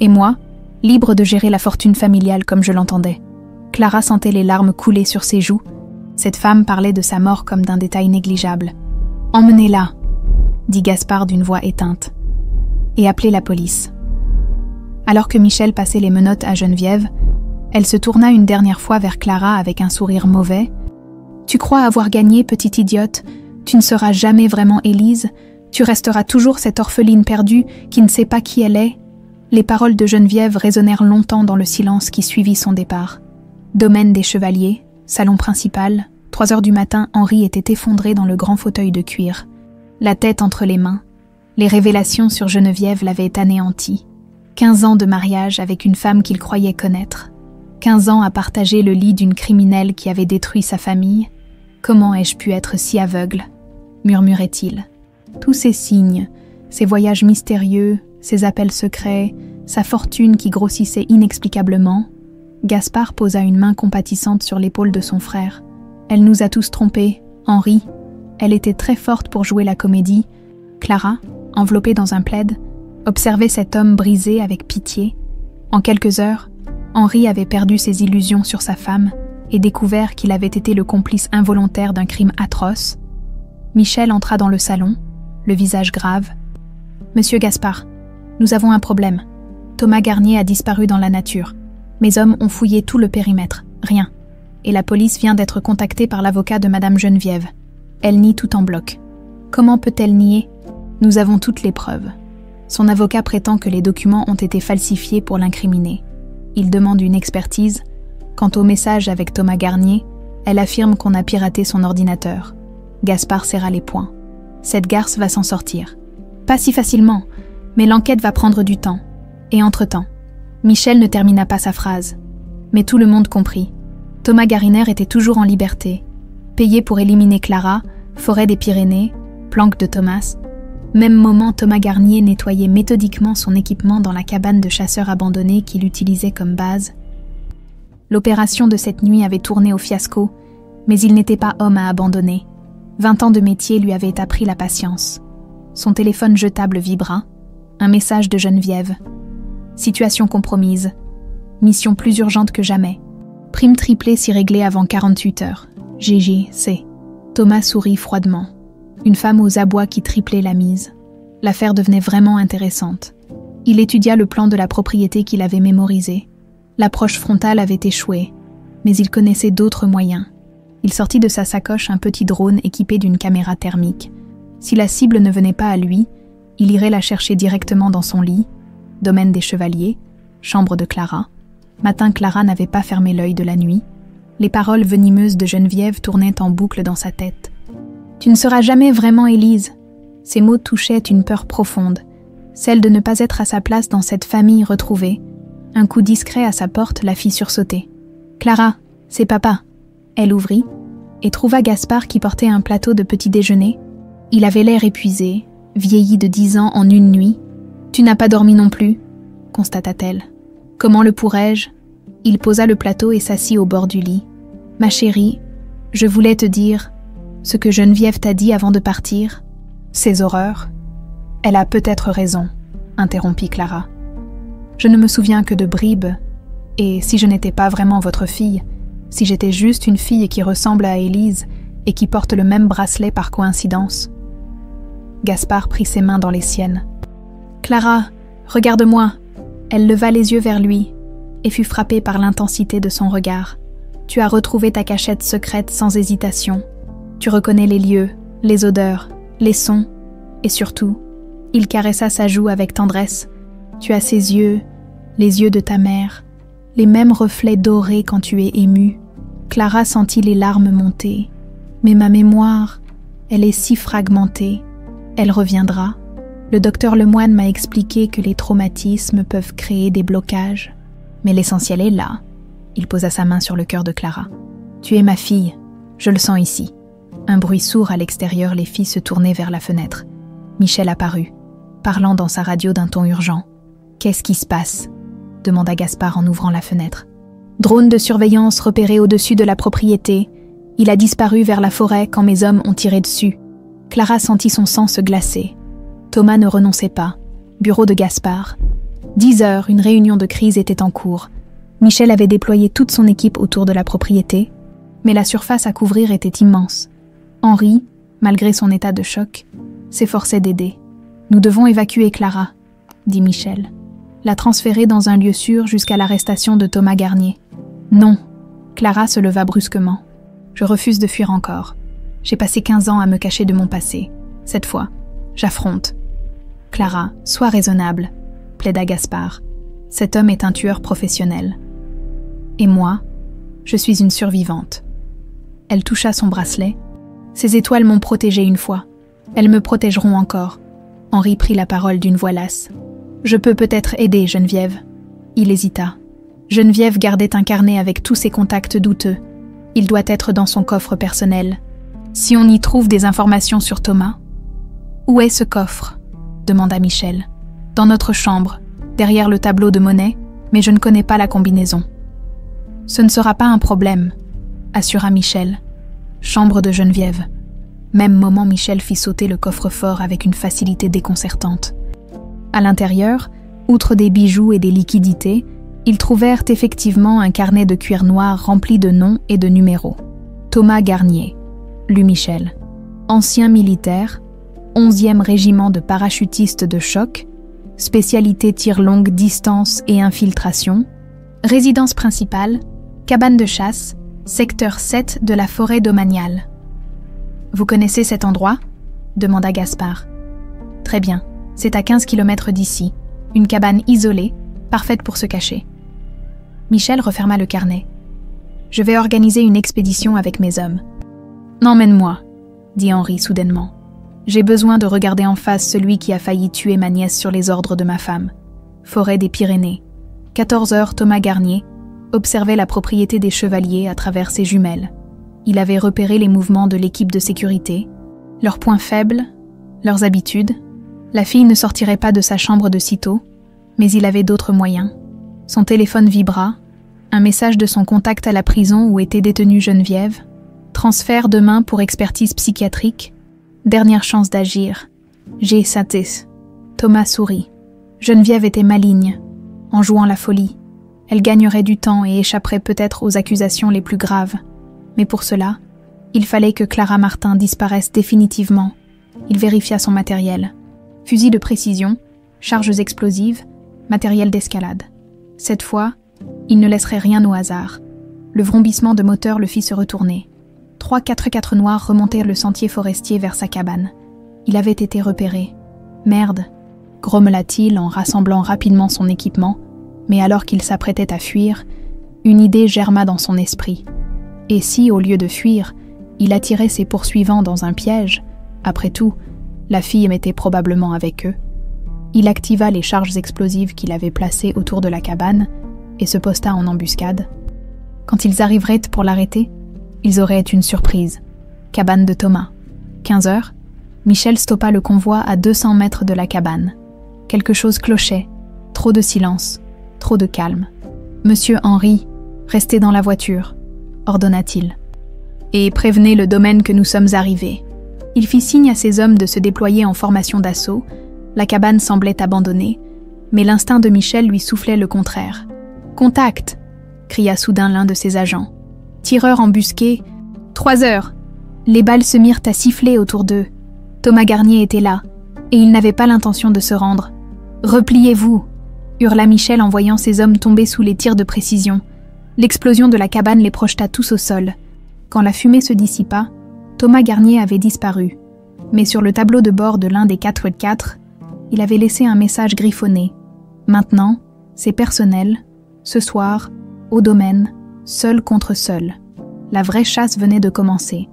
Et moi, libre de gérer la fortune familiale comme je l'entendais. Clara sentait les larmes couler sur ses joues. Cette femme parlait de sa mort comme d'un détail négligeable. « Emmenez-la » dit Gaspard d'une voix éteinte. « Et appelez la police. » Alors que Michel passait les menottes à Geneviève, elle se tourna une dernière fois vers Clara avec un sourire mauvais. « Tu crois avoir gagné, petite idiote? Tu ne seras jamais vraiment Élise. Tu resteras toujours cette orpheline perdue qui ne sait pas qui elle est. » Les paroles de Geneviève résonnèrent longtemps dans le silence qui suivit son départ. Domaine des Chevaliers, salon principal, 3 heures du matin, Henri était effondré dans le grand fauteuil de cuir. La tête entre les mains. Les révélations sur Geneviève l'avaient anéanti. 15 ans de mariage avec une femme qu'il croyait connaître. 15 ans à partager le lit d'une criminelle qui avait détruit sa famille. Comment ai-je pu être si aveugle ? Murmurait-il. Tous ces signes, ces voyages mystérieux, ces appels secrets, sa fortune qui grossissait inexplicablement. Gaspard posa une main compatissante sur l'épaule de son frère. Elle nous a tous trompés, Henri. Elle était très forte pour jouer la comédie. Clara, enveloppée dans un plaid, observait cet homme brisé avec pitié. En quelques heures, Henri avait perdu ses illusions sur sa femme et découvert qu'il avait été le complice involontaire d'un crime atroce. Michel entra dans le salon, le visage grave. « Monsieur Gaspard, nous avons un problème. Thomas Garnier a disparu dans la nature. Mes hommes ont fouillé tout le périmètre, rien. Et la police vient d'être contactée par l'avocat de Madame Geneviève. Elle nie tout en bloc. Comment peut-elle nier? Nous avons toutes les preuves. » Son avocat prétend que les documents ont été falsifiés pour l'incriminer. Il demande une expertise. Quant au message avec Thomas Garnier, elle affirme qu'on a piraté son ordinateur. Gaspard serra les poings. Cette garce va s'en sortir. Pas si facilement, mais l'enquête va prendre du temps. Et entre-temps, Michel ne termina pas sa phrase. Mais tout le monde comprit. Thomas Gariner était toujours en liberté. Payé pour éliminer Clara, forêt des Pyrénées, planque de Thomas. Même moment, Thomas Garnier nettoyait méthodiquement son équipement dans la cabane de chasseurs abandonnée qu'il utilisait comme base. L'opération de cette nuit avait tourné au fiasco, mais il n'était pas homme à abandonner. 20 ans de métier lui avaient appris la patience. Son téléphone jetable vibra. Un message de Geneviève. Situation compromise. Mission plus urgente que jamais. Prime triplée si réglée avant 48 heures. GG, Thomas sourit froidement. Une femme aux abois qui triplait la mise. L'affaire devenait vraiment intéressante. Il étudia le plan de la propriété qu'il avait mémorisé. L'approche frontale avait échoué, mais il connaissait d'autres moyens. Il sortit de sa sacoche un petit drone équipé d'une caméra thermique. Si la cible ne venait pas à lui, il irait la chercher directement dans son lit. Domaine des Chevaliers, chambre de Clara. Matin, Clara n'avait pas fermé l'œil de la nuit. Les paroles venimeuses de Geneviève tournaient en boucle dans sa tête. « Tu ne seras jamais vraiment Élise !» Ces mots touchaient une peur profonde, celle de ne pas être à sa place dans cette famille retrouvée. Un coup discret à sa porte la fit sursauter. « Clara, c'est papa !» Elle ouvrit et trouva Gaspard qui portait un plateau de petit déjeuner. Il avait l'air épuisé, vieilli de 10 ans en une nuit. « Tu n'as pas dormi non plus ?» constata-t-elle. « Comment le pourrais-je ?» Il posa le plateau et s'assit au bord du lit. « Ma chérie, je voulais te dire ce que Geneviève t'a dit avant de partir. Ces horreurs. » « Elle a peut-être raison, » interrompit Clara. « Je ne me souviens que de bribes, et si je n'étais pas vraiment votre fille, si j'étais juste une fille qui ressemble à Élise et qui porte le même bracelet par coïncidence. » Gaspard prit ses mains dans les siennes. « Clara, regarde-moi !» Elle leva les yeux vers lui et fut frappée par l'intensité de son regard. « Tu as retrouvé ta cachette secrète sans hésitation. Tu reconnais les lieux, les odeurs, les sons, et surtout, il caressa sa joue avec tendresse. Tu as ses yeux, les yeux de ta mère, les mêmes reflets dorés quand tu es émue. Clara sentit les larmes monter. Mais ma mémoire, elle est si fragmentée. Elle reviendra. Le docteur Lemoine m'a expliqué que les traumatismes peuvent créer des blocages. Mais l'essentiel est là. Il posa sa main sur le cœur de Clara. Tu es ma fille, je le sens ici. Un bruit sourd à l'extérieur les fit se tourner vers la fenêtre. Michel apparut, parlant dans sa radio d'un ton urgent. « Qu'est-ce qui se passe ?» demanda Gaspard en ouvrant la fenêtre. « Drone de surveillance repéré au-dessus de la propriété. Il a disparu vers la forêt quand mes hommes ont tiré dessus. » Clara sentit son sang se glacer. Thomas ne renonçait pas. Bureau de Gaspard. 10 heures, une réunion de crise était en cours. Michel avait déployé toute son équipe autour de la propriété, mais la surface à couvrir était immense. Henri, malgré son état de choc, s'efforçait d'aider. « Nous devons évacuer Clara », dit Michel. « La transférer dans un lieu sûr jusqu'à l'arrestation de Thomas Garnier. »« Non !» Clara se leva brusquement. « Je refuse de fuir encore. J'ai passé 15 ans à me cacher de mon passé. Cette fois, j'affronte. »« Clara, sois raisonnable », plaida Gaspard. « Cet homme est un tueur professionnel. Et moi, je suis une survivante. » Elle toucha son bracelet. « Ces étoiles m'ont protégée une fois. Elles me protégeront encore. » Henri prit la parole d'une voix lasse. « Je peux peut-être aider, Geneviève. » Il hésita. Geneviève gardait un carnet avec tous ses contacts douteux. Il doit être dans son coffre personnel. Si on y trouve des informations sur Thomas... « Où est ce coffre ?» demanda Michel. « Dans notre chambre, derrière le tableau de monnaie, mais je ne connais pas la combinaison. »« Ce ne sera pas un problème, » assura Michel. Chambre de Geneviève. Même moment, Michel fit sauter le coffre-fort avec une facilité déconcertante. À l'intérieur, outre des bijoux et des liquidités, ils trouvèrent effectivement un carnet de cuir noir rempli de noms et de numéros. Thomas Garnier, lut Michel. Ancien militaire, 11e régiment de parachutistes de choc, spécialité tir longue distance et infiltration, résidence principale, cabane de chasse, secteur 7 de la forêt domaniale. « Vous connaissez cet endroit ?» demanda Gaspard. « Très bien, c'est à 15 km d'ici, une cabane isolée, parfaite pour se cacher. » Michel referma le carnet. « Je vais organiser une expédition avec mes hommes. »« Emmène-moi, » dit Henri soudainement. « J'ai besoin de regarder en face celui qui a failli tuer ma nièce sur les ordres de ma femme. Forêt des Pyrénées. 14 heures, Thomas Garnier observait la propriété des chevaliers à travers ses jumelles. Il avait repéré les mouvements de l'équipe de sécurité, leurs points faibles, leurs habitudes. La fille ne sortirait pas de sa chambre de sitôt, mais il avait d'autres moyens. Son téléphone vibra, un message de son contact à la prison où était détenue Geneviève, transfert demain pour expertise psychiatrique, dernière chance d'agir. J'ai satis. Thomas sourit. Geneviève était maligne, en jouant la folie. Elle gagnerait du temps et échapperait peut-être aux accusations les plus graves. Mais pour cela, il fallait que Clara Martin disparaisse définitivement. Il vérifia son matériel. Fusil de précision, charges explosives, matériel d'escalade. Cette fois, il ne laisserait rien au hasard. Le vrombissement de moteur le fit se retourner. 3 4x4 noirs remontèrent le sentier forestier vers sa cabane. Il avait été repéré. « Merde !» grommela-t-il en rassemblant rapidement son équipement, mais alors qu'il s'apprêtait à fuir, une idée germa dans son esprit. Et si, au lieu de fuir, il attirait ses poursuivants dans un piège, après tout, la fille était probablement avec eux. Il activa les charges explosives qu'il avait placées autour de la cabane et se posta en embuscade. Quand ils arriveraient pour l'arrêter, ils auraient une surprise. Cabane de Thomas. 15 heures, Michel stoppa le convoi à 200 mètres de la cabane. Quelque chose clochait. Trop de silence, trop de calme. « Monsieur Henri, restez dans la voiture », ordonna-t-il. « Et prévenez le domaine que nous sommes arrivés. » Il fit signe à ses hommes de se déployer en formation d'assaut. La cabane semblait abandonnée, mais l'instinct de Michel lui soufflait le contraire. « Contact !» cria soudain l'un de ses agents. « Tireur embusqué. 3 heures !» Les balles se mirent à siffler autour d'eux. Thomas Garnier était là, et il n'avait pas l'intention de se rendre. « Repliez-vous !» hurla Michel en voyant ses hommes tomber sous les tirs de précision. L'explosion de la cabane les projeta tous au sol. Quand la fumée se dissipa, Thomas Garnier avait disparu, mais sur le tableau de bord de l'un des 4x4, il avait laissé un message griffonné. Maintenant, c'est personnel, ce soir, au domaine, seul contre seul. La vraie chasse venait de commencer.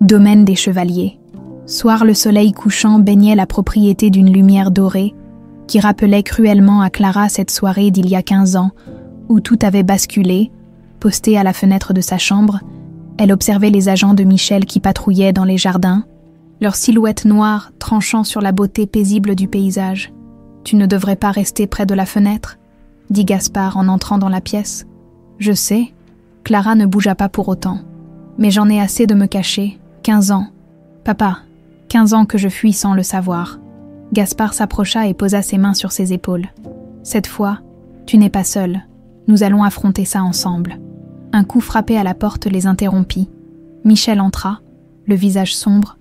Domaine des chevaliers. Soir, le soleil couchant baignait la propriété d'une lumière dorée qui rappelait cruellement à Clara cette soirée d'il y a 15 ans où tout avait basculé. Postée à la fenêtre de sa chambre, elle observait les agents de Michel qui patrouillaient dans les jardins, leurs silhouettes noires tranchant sur la beauté paisible du paysage. « Tu ne devrais pas rester près de la fenêtre » dit Gaspard en entrant dans la pièce. « Je sais. » Clara ne bougea pas pour autant. « Mais j'en ai assez de me cacher. 15 ans. Papa, 15 ans que je fuis sans le savoir. » Gaspard s'approcha et posa ses mains sur ses épaules. « Cette fois, tu n'es pas seul. Nous allons affronter ça ensemble. » Un coup frappé à la porte les interrompit. Michel entra, le visage sombre.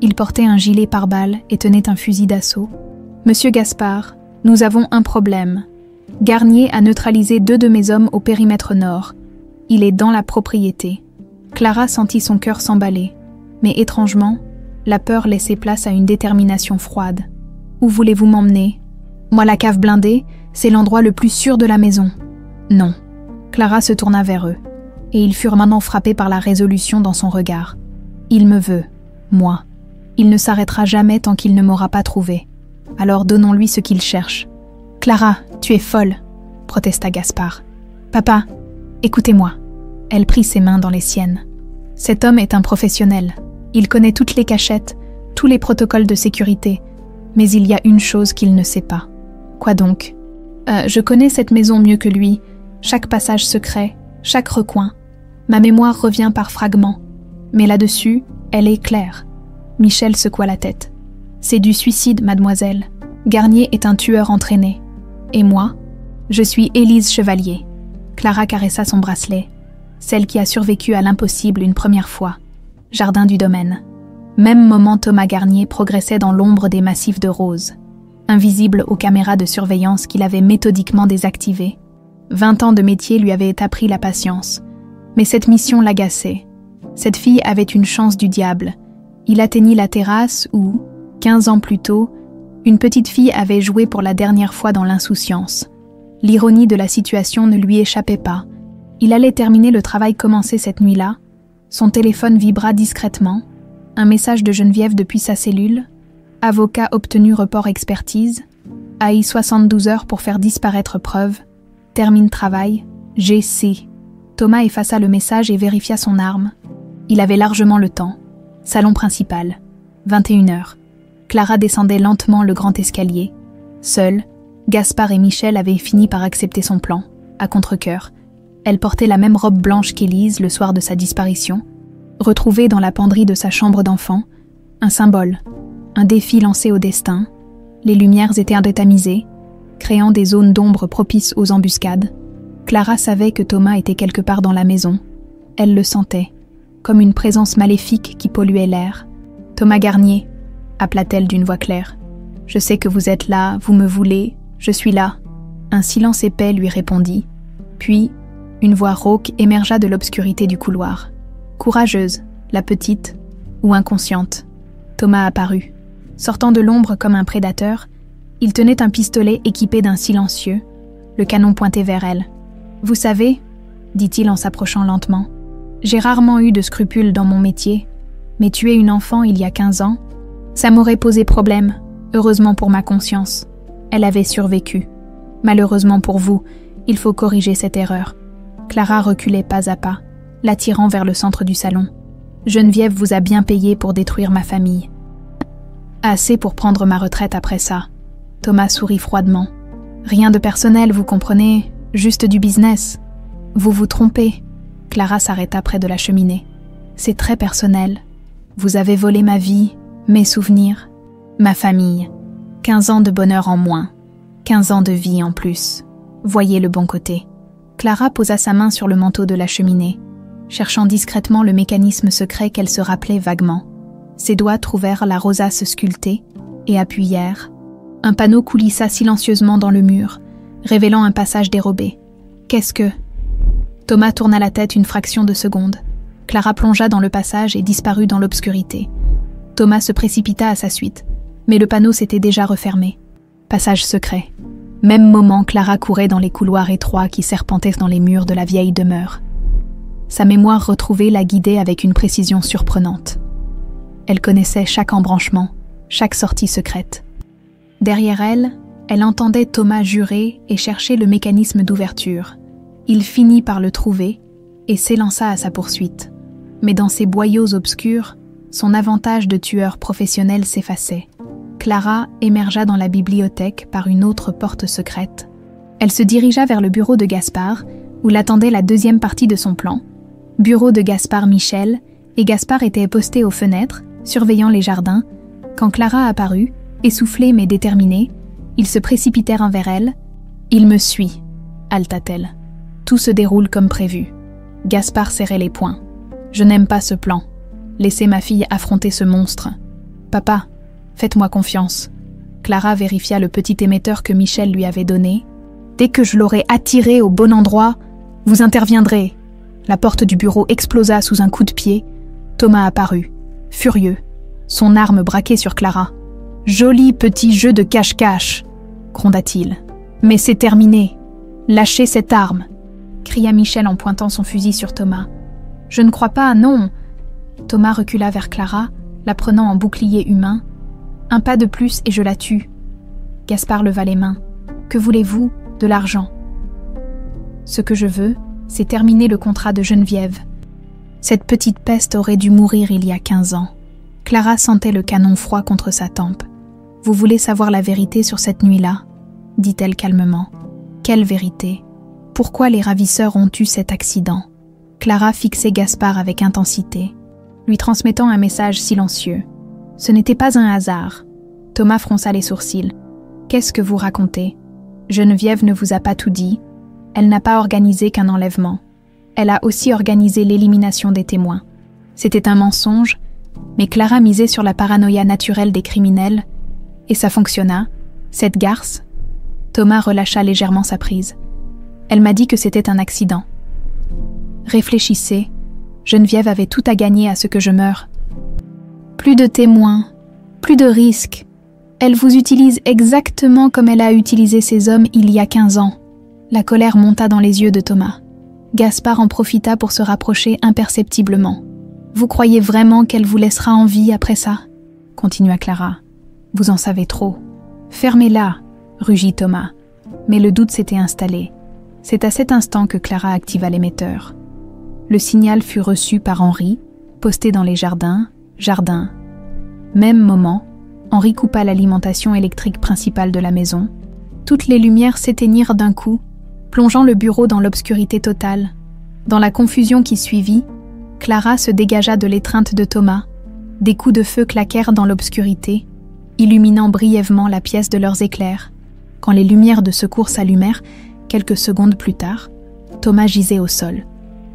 Il portait un gilet pare-balles et tenait un fusil d'assaut. « Monsieur Gaspard, nous avons un problème. Garnier a neutralisé 2 de mes hommes au périmètre nord. Il est dans la propriété. » Clara sentit son cœur s'emballer. Mais étrangement, la peur laissait place à une détermination froide. « Où voulez-vous m'emmener ? Moi, la cave blindée, c'est l'endroit le plus sûr de la maison. » « Non. » Clara se tourna vers eux, et ils furent maintenant frappés par la résolution dans son regard. « Il me veut, moi. Il ne s'arrêtera jamais tant qu'il ne m'aura pas trouvé. Alors donnons-lui ce qu'il cherche. »« Clara, tu es folle, » protesta Gaspard. « Papa, écoutez-moi. » Elle prit ses mains dans les siennes. « Cet homme est un professionnel. Il connaît toutes les cachettes, tous les protocoles de sécurité, mais il y a une chose qu'il ne sait pas. »« Quoi donc ? » Je connais cette maison mieux que lui. Chaque passage secret, chaque recoin. Ma mémoire revient par fragments. Mais là-dessus, elle est claire. Michel secoua la tête. C'est du suicide, mademoiselle. Garnier est un tueur entraîné. Et moi, je suis Élise Chevalier. Clara caressa son bracelet. Celle qui a survécu à l'impossible une première fois. Jardin du domaine. Même moment, Thomas Garnier progressait dans l'ombre des massifs de roses. Invisible aux caméras de surveillance qu'il avait méthodiquement désactivées. 20 ans de métier lui avaient appris la patience. Mais cette mission l'agaçait. Cette fille avait une chance du diable. Il atteignit la terrasse où, 15 ans plus tôt, une petite fille avait joué pour la dernière fois dans l'insouciance. L'ironie de la situation ne lui échappait pas. Il allait terminer le travail commencé cette nuit-là. Son téléphone vibra discrètement. Un message de Geneviève depuis sa cellule. Avocat obtenu report expertise. AI 72 heures pour faire disparaître preuve. Termine travail. GC. Thomas effaça le message et vérifia son arme. Il avait largement le temps. Salon principal. 21h. Clara descendait lentement le grand escalier. Seuls, Gaspard et Michel avaient fini par accepter son plan, à contre-cœur. Elle portait la même robe blanche qu'Élise le soir de sa disparition. Retrouvée dans la penderie de sa chambre d'enfant, un symbole, un défi lancé au destin. Les lumières étaient indétamisées, créant des zones d'ombre propices aux embuscades. Clara savait que Thomas était quelque part dans la maison. Elle le sentait, comme une présence maléfique qui polluait l'air. « Thomas Garnier », appela-t-elle d'une voix claire. « Je sais que vous êtes là, vous me voulez, je suis là. » Un silence épais lui répondit. Puis, une voix rauque émergea de l'obscurité du couloir. Courageuse, la petite, ou inconsciente. Thomas apparut. Sortant de l'ombre comme un prédateur, il tenait un pistolet équipé d'un silencieux, le canon pointé vers elle. « Vous savez, » dit-il en s'approchant lentement, « j'ai rarement eu de scrupules dans mon métier, mais tuer une enfant il y a 15 ans, ça m'aurait posé problème, heureusement pour ma conscience. Elle avait survécu. Malheureusement pour vous, il faut corriger cette erreur. » Clara reculait pas à pas, l'attirant vers le centre du salon. « Geneviève vous a bien payé pour détruire ma famille. Assez pour prendre ma retraite après ça. » Thomas sourit froidement. « Rien de personnel, vous comprenez, juste du business. Vous vous trompez. » Clara s'arrêta près de la cheminée. « C'est très personnel. Vous avez volé ma vie, mes souvenirs, ma famille. 15 ans de bonheur en moins, 15 ans de vie en plus. Voyez le bon côté. » Clara posa sa main sur le manteau de la cheminée, cherchant discrètement le mécanisme secret qu'elle se rappelait vaguement. Ses doigts trouvèrent la rosace sculptée et appuyèrent. Un panneau coulissa silencieusement dans le mur, révélant un passage dérobé. « Qu'est-ce que… » Thomas tourna la tête une fraction de seconde. Clara plongea dans le passage et disparut dans l'obscurité. Thomas se précipita à sa suite, mais le panneau s'était déjà refermé. Passage secret. Même moment, Clara courait dans les couloirs étroits qui serpentaient dans les murs de la vieille demeure. Sa mémoire retrouvée la guidait avec une précision surprenante. Elle connaissait chaque embranchement, chaque sortie secrète. Derrière elle, elle entendait Thomas jurer et chercher le mécanisme d'ouverture. Il finit par le trouver et s'élança à sa poursuite. Mais dans ces boyaux obscurs, son avantage de tueur professionnel s'effaçait. Clara émergea dans la bibliothèque par une autre porte secrète. Elle se dirigea vers le bureau de Gaspard, où l'attendait la deuxième partie de son plan. Bureau de Gaspard Michel, et Gaspard était posté aux fenêtres, surveillant les jardins, quand Clara apparut, essoufflée mais déterminée. Ils se précipitèrent vers elle. « Il me suit », haleta-t-elle. « Tout se déroule comme prévu. » Gaspard serrait les poings. « Je n'aime pas ce plan. Laissez ma fille affronter ce monstre. Papa, faites-moi confiance. » Clara vérifia le petit émetteur que Michel lui avait donné. « Dès que je l'aurai attiré au bon endroit, vous interviendrez. » La porte du bureau explosa sous un coup de pied. Thomas apparut, furieux, son arme braquée sur Clara. « Joli petit jeu de cache-cache !» gronda-t-il. « Mais c'est terminé. Lâchez cette arme !» cria Michel en pointant son fusil sur Thomas. « Je ne crois pas, non !» Thomas recula vers Clara, la prenant en bouclier humain. « Un pas de plus et je la tue. » Gaspard leva les mains. « Que voulez-vous ? De l'argent. »« Ce que je veux, c'est terminer le contrat de Geneviève. Cette petite peste aurait dû mourir il y a 15 ans. » Clara sentait le canon froid contre sa tempe. « Vous voulez savoir la vérité sur cette nuit-là » dit-elle calmement. « Quelle vérité ? Pourquoi les ravisseurs ont eu cet accident ?» Clara fixait Gaspard avec intensité, lui transmettant un message silencieux. Ce n'était pas un hasard. Thomas fronça les sourcils. « Qu'est-ce que vous racontez ? Geneviève ne vous a pas tout dit. Elle n'a pas organisé qu'un enlèvement. Elle a aussi organisé l'élimination des témoins. C'était un mensonge, mais Clara misait sur la paranoïa naturelle des criminels, et ça fonctionna. Cette garce... » Thomas relâcha légèrement sa prise. « Elle m'a dit que c'était un accident. » Réfléchissez, Geneviève avait tout à gagner à ce que je meure. Plus de témoins, plus de risques. Elle vous utilise exactement comme elle a utilisé ces hommes il y a 15 ans. La colère monta dans les yeux de Thomas. Gaspard en profita pour se rapprocher imperceptiblement. « Vous croyez vraiment qu'elle vous laissera en vie après ça ?» continua Clara. « Vous en savez trop. »« Fermez-la !» rugit Thomas. Mais le doute s'était installé. C'est à cet instant que Clara activa l'émetteur. Le signal fut reçu par Henri, posté dans les jardins. Même moment, Henri coupa l'alimentation électrique principale de la maison. Toutes les lumières s'éteignirent d'un coup, plongeant le bureau dans l'obscurité totale. Dans la confusion qui suivit, Clara se dégagea de l'étreinte de Thomas. Des coups de feu claquèrent dans l'obscurité, illuminant brièvement la pièce de leurs éclairs. Quand les lumières de secours s'allumèrent, quelques secondes plus tard, Thomas gisait au sol,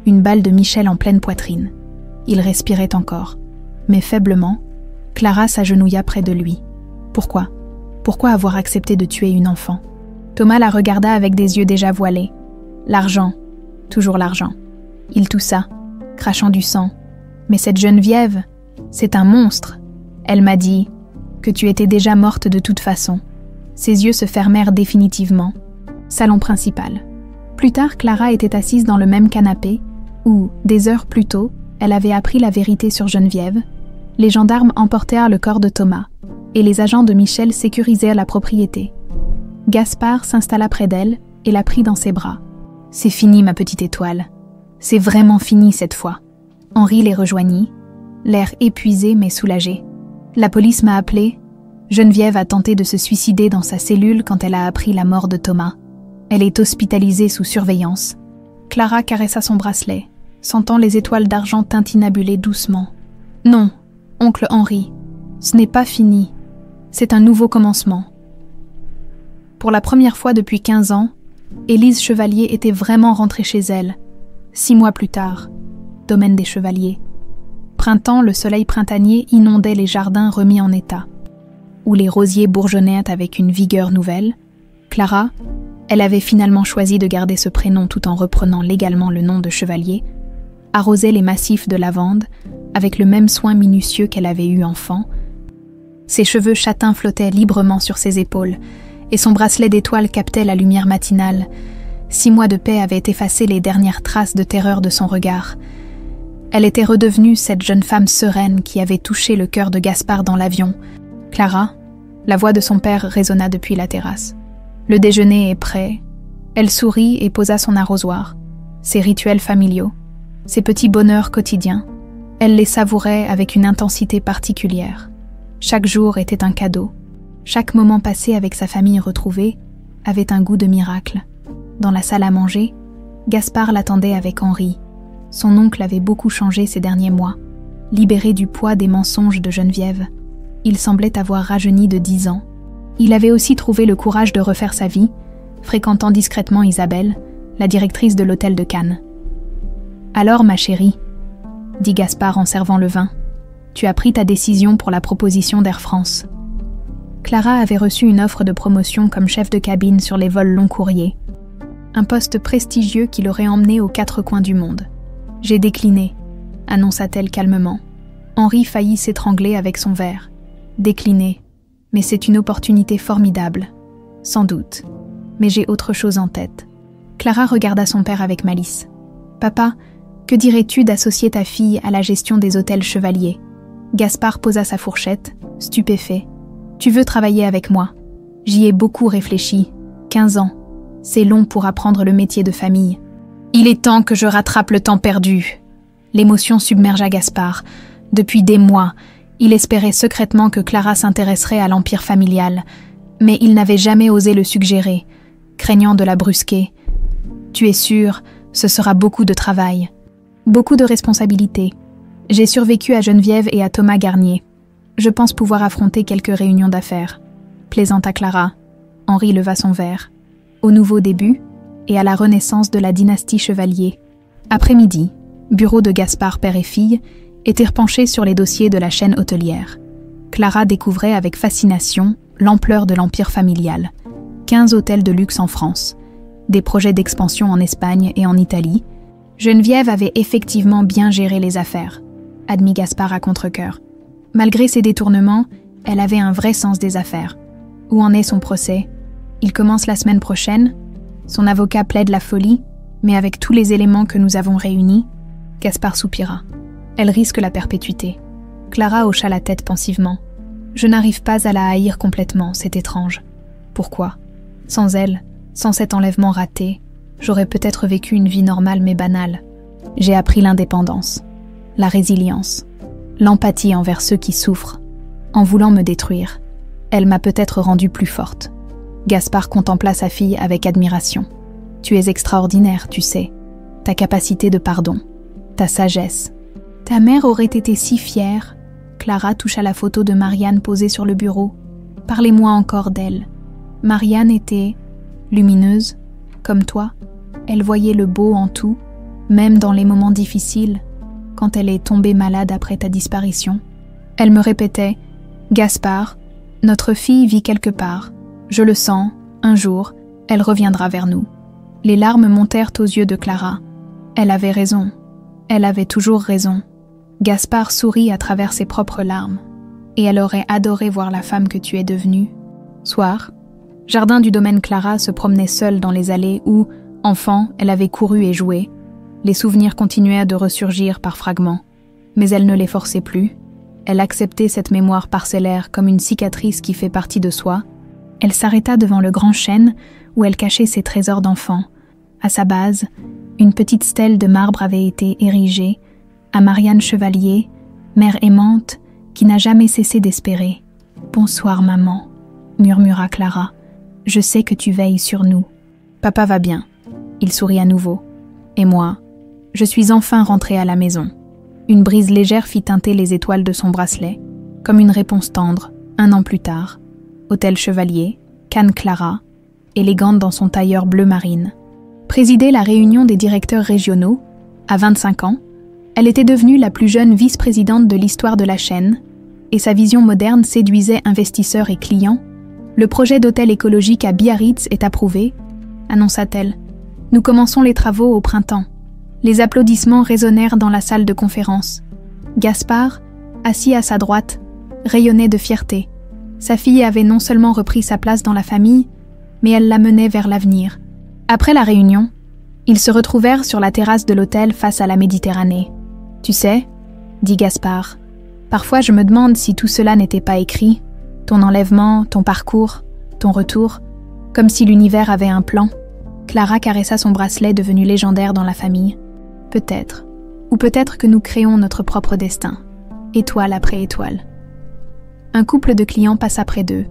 une balle de Michel en pleine poitrine. Il respirait encore, mais faiblement. Clara s'agenouilla près de lui. Pourquoi ? Pourquoi avoir accepté de tuer une enfant ? Thomas la regarda avec des yeux déjà voilés. L'argent, toujours l'argent. Il toussa, crachant du sang. Mais cette Geneviève, c'est un monstre. Elle m'a dit que tu étais déjà morte de toute façon. Ses yeux se fermèrent définitivement. Salon principal. Plus tard, Clara était assise dans le même canapé où, des heures plus tôt, elle avait appris la vérité sur Geneviève. Les gendarmes emportèrent le corps de Thomas et les agents de Michel sécurisèrent la propriété. Gaspard s'installa près d'elle et la prit dans ses bras. « C'est fini, ma petite étoile. C'est vraiment fini cette fois. » Henri les rejoignit, l'air épuisé mais soulagé. « La police m'a appelé. Geneviève a tenté de se suicider dans sa cellule quand elle a appris la mort de Thomas. Elle est hospitalisée sous surveillance. » Clara caressa son bracelet, sentant les étoiles d'argent tintinabuler doucement. « Non, oncle Henri, ce n'est pas fini. C'est un nouveau commencement. » Pour la première fois depuis 15 ans, Élise Chevalier était vraiment rentrée chez elle. 6 mois plus tard, domaine des Chevaliers. Printemps, le soleil printanier inondait les jardins remis en état, où les rosiers bourgeonnaient avec une vigueur nouvelle. Clara, elle avait finalement choisi de garder ce prénom tout en reprenant légalement le nom de Chevalier, arrosait les massifs de lavande avec le même soin minutieux qu'elle avait eu enfant. Ses cheveux châtains flottaient librement sur ses épaules, et son bracelet d'étoiles captait la lumière matinale. 6 mois de paix avaient effacé les dernières traces de terreur de son regard. Elle était redevenue cette jeune femme sereine qui avait touché le cœur de Gaspard dans l'avion. « Clara », la voix de son père résonna depuis la terrasse. « Le déjeuner est prêt. » Elle sourit et posa son arrosoir. Ses rituels familiaux, ses petits bonheurs quotidiens, elle les savourait avec une intensité particulière. Chaque jour était un cadeau. Chaque moment passé avec sa famille retrouvée avait un goût de miracle. Dans la salle à manger, Gaspard l'attendait avec Henri. Son oncle avait beaucoup changé ces derniers mois. Libéré du poids des mensonges de Geneviève, il semblait avoir rajeuni de 10 ans. Il avait aussi trouvé le courage de refaire sa vie, fréquentant discrètement Isabelle, la directrice de l'hôtel de Cannes. « Alors, ma chérie, » dit Gaspard en servant le vin, « tu as pris ta décision pour la proposition d'Air France. » Clara avait reçu une offre de promotion comme chef de cabine sur les vols long courriers. Un poste prestigieux qui l'aurait emmenée aux 4 coins du monde. « J'ai décliné », annonça-t-elle calmement. Henri faillit s'étrangler avec son verre. « Décliné, mais c'est une opportunité formidable. Sans doute, mais j'ai autre chose en tête. » Clara regarda son père avec malice. « Papa, que dirais-tu d'associer ta fille à la gestion des hôtels Chevalier ?» Gaspard posa sa fourchette, stupéfait. « Tu veux travailler avec moi ? J'y ai beaucoup réfléchi. 15 ans. C'est long pour apprendre le métier de famille. Il est temps que je rattrape le temps perdu. » L'émotion submergea Gaspard. Depuis des mois, il espérait secrètement que Clara s'intéresserait à l'empire familial, mais il n'avait jamais osé le suggérer, craignant de la brusquer. « Tu es sûr, ce sera beaucoup de travail. Beaucoup de responsabilités. J'ai survécu à Geneviève et à Thomas Garnier. Je pense pouvoir affronter quelques réunions d'affaires. » Plaisanta Clara. Henri leva son verre. Au nouveau début et à la renaissance de la dynastie Chevalier. Après-midi, bureau de Gaspard père et fille étaient penchés sur les dossiers de la chaîne hôtelière. Clara découvrait avec fascination l'ampleur de l'empire familial. 15 hôtels de luxe en France. Des projets d'expansion en Espagne et en Italie. Geneviève avait effectivement bien géré les affaires, admit Gaspard à contre-cœur. Malgré ses détournements, elle avait un vrai sens des affaires. Où en est son procès ? Il commence la semaine prochaine. Son avocat plaide la folie, mais avec tous les éléments que nous avons réunis, Gaspard soupira. Elle risque la perpétuité. Clara hocha la tête pensivement. Je n'arrive pas à la haïr complètement, c'est étrange. Pourquoi ? Sans elle, sans cet enlèvement raté, j'aurais peut-être vécu une vie normale mais banale. J'ai appris l'indépendance, la résilience, l'empathie envers ceux qui souffrent. En voulant me détruire, elle m'a peut-être rendue plus forte. Gaspard contempla sa fille avec admiration. Tu es extraordinaire, tu sais. Ta capacité de pardon, ta sagesse. Ta mère aurait été si fière. Clara toucha la photo de Marianne posée sur le bureau. Parlez-moi encore d'elle. Marianne était lumineuse, comme toi. Elle voyait le beau en tout, même dans les moments difficiles, quand elle est tombée malade après ta disparition. Elle me répétait « Gaspard, notre fille vit quelque part. Je le sens, un jour, elle reviendra vers nous. » Les larmes montèrent aux yeux de Clara. Elle avait raison. Elle avait toujours raison. Gaspard sourit à travers ses propres larmes. Et elle aurait adoré voir la femme que tu es devenue. Soir, jardin du domaine Clara se promenait seule dans les allées où, enfant, elle avait couru et joué. Les souvenirs continuèrent de ressurgir par fragments. Mais elle ne les forçait plus. Elle acceptait cette mémoire parcellaire comme une cicatrice qui fait partie de soi. Elle s'arrêta devant le grand chêne où elle cachait ses trésors d'enfant. À sa base, une petite stèle de marbre avait été érigée, à Marianne Chevalier, mère aimante, qui n'a jamais cessé d'espérer. « Bonsoir, maman », murmura Clara. « Je sais que tu veilles sur nous. » « Papa va bien. » Il sourit à nouveau. « Et moi, je suis enfin rentrée à la maison. » Une brise légère fit teinter les étoiles de son bracelet, comme une réponse tendre, 1 an plus tard. Hôtel Chevalier, Cannes Clara, élégante dans son tailleur bleu marine. Présidait la réunion des directeurs régionaux. À 25 ans, elle était devenue la plus jeune vice-présidente de l'histoire de la chaîne, et sa vision moderne séduisait investisseurs et clients. « Le projet d'hôtel écologique à Biarritz est approuvé », annonça-t-elle. « Nous commençons les travaux au printemps. Les applaudissements résonnèrent dans la salle de conférence. Gaspard, assis à sa droite, rayonnait de fierté. Sa fille avait non seulement repris sa place dans la famille, mais elle la menait vers l'avenir. Après la réunion, ils se retrouvèrent sur la terrasse de l'hôtel face à la Méditerranée. « Tu sais, » dit Gaspard, « parfois je me demande si tout cela n'était pas écrit, ton enlèvement, ton parcours, ton retour, comme si l'univers avait un plan. » Clara caressa son bracelet devenu légendaire dans la famille. « Peut-être, ou peut-être que nous créons notre propre destin, étoile après étoile. » Un couple de clients passa près d'eux,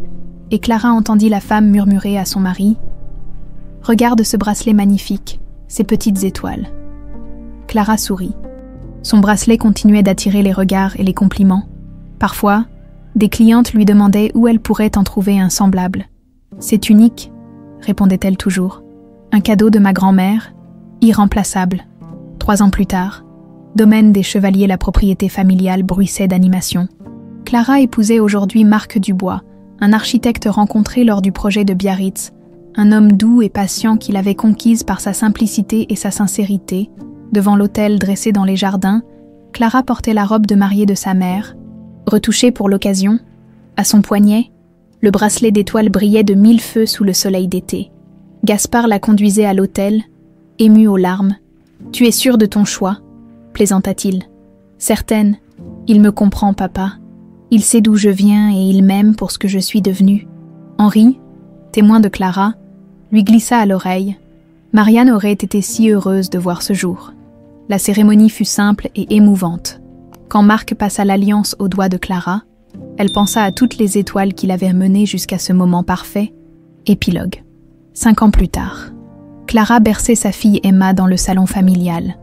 et Clara entendit la femme murmurer à son mari « Regarde ce bracelet magnifique, ces petites étoiles. » Clara sourit. Son bracelet continuait d'attirer les regards et les compliments. Parfois, des clientes lui demandaient où elle pourrait en trouver un semblable. « C'est unique, » répondait-elle toujours. « Un cadeau de ma grand-mère, irremplaçable. » 3 ans plus tard, domaine des Chevaliers, la propriété familiale bruissait d'animation. Clara épousait aujourd'hui Marc Dubois, un architecte rencontré lors du projet de Biarritz, un homme doux et patient qui l'avait conquise par sa simplicité et sa sincérité. Devant l'autel dressé dans les jardins, Clara portait la robe de mariée de sa mère, retouchée pour l'occasion. À son poignet, le bracelet d'étoiles brillait de 1000 feux sous le soleil d'été. Gaspard la conduisait à l'autel, ému aux larmes. « Tu es sûre de ton choix ?» plaisanta-t-il. « Certaine. Il me comprend, papa. Il sait d'où je viens et il m'aime pour ce que je suis devenue. » Henri, témoin de Clara, lui glissa à l'oreille. Marianne aurait été si heureuse de voir ce jour. La cérémonie fut simple et émouvante. Quand Marc passa l'alliance au doigt de Clara, elle pensa à toutes les étoiles qui l'avaient menée jusqu'à ce moment parfait. Épilogue. 5 ans plus tard, Clara berçait sa fille Emma dans le salon familial.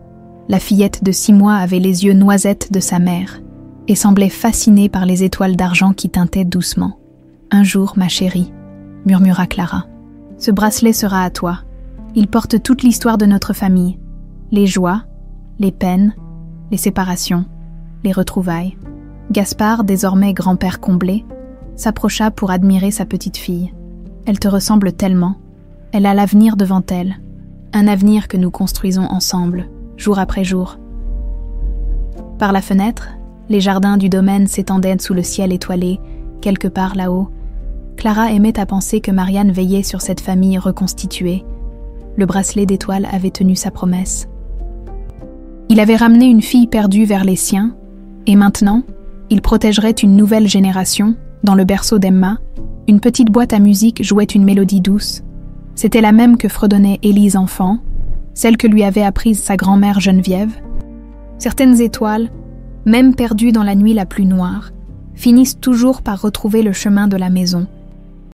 La fillette de 6 mois avait les yeux noisettes de sa mère et semblait fascinée par les étoiles d'argent qui tintaient doucement. « Un jour, ma chérie, » murmura Clara, « ce bracelet sera à toi. Il porte toute l'histoire de notre famille, les joies, les peines, les séparations, les retrouvailles. » Gaspard, désormais grand-père comblé, s'approcha pour admirer sa petite fille. « Elle te ressemble tellement. Elle a l'avenir devant elle, un avenir que nous construisons ensemble, jour après jour. » Par la fenêtre, les jardins du domaine s'étendaient sous le ciel étoilé, quelque part là-haut. Clara aimait à penser que Marianne veillait sur cette famille reconstituée. Le bracelet d'étoiles avait tenu sa promesse. Il avait ramené une fille perdue vers les siens, et maintenant, il protégerait une nouvelle génération. Dans le berceau d'Emma, une petite boîte à musique jouait une mélodie douce. C'était la même que fredonnait Élise enfant, celle que lui avait apprise sa grand-mère Geneviève. Certaines étoiles, même perdues dans la nuit la plus noire, finissent toujours par retrouver le chemin de la maison.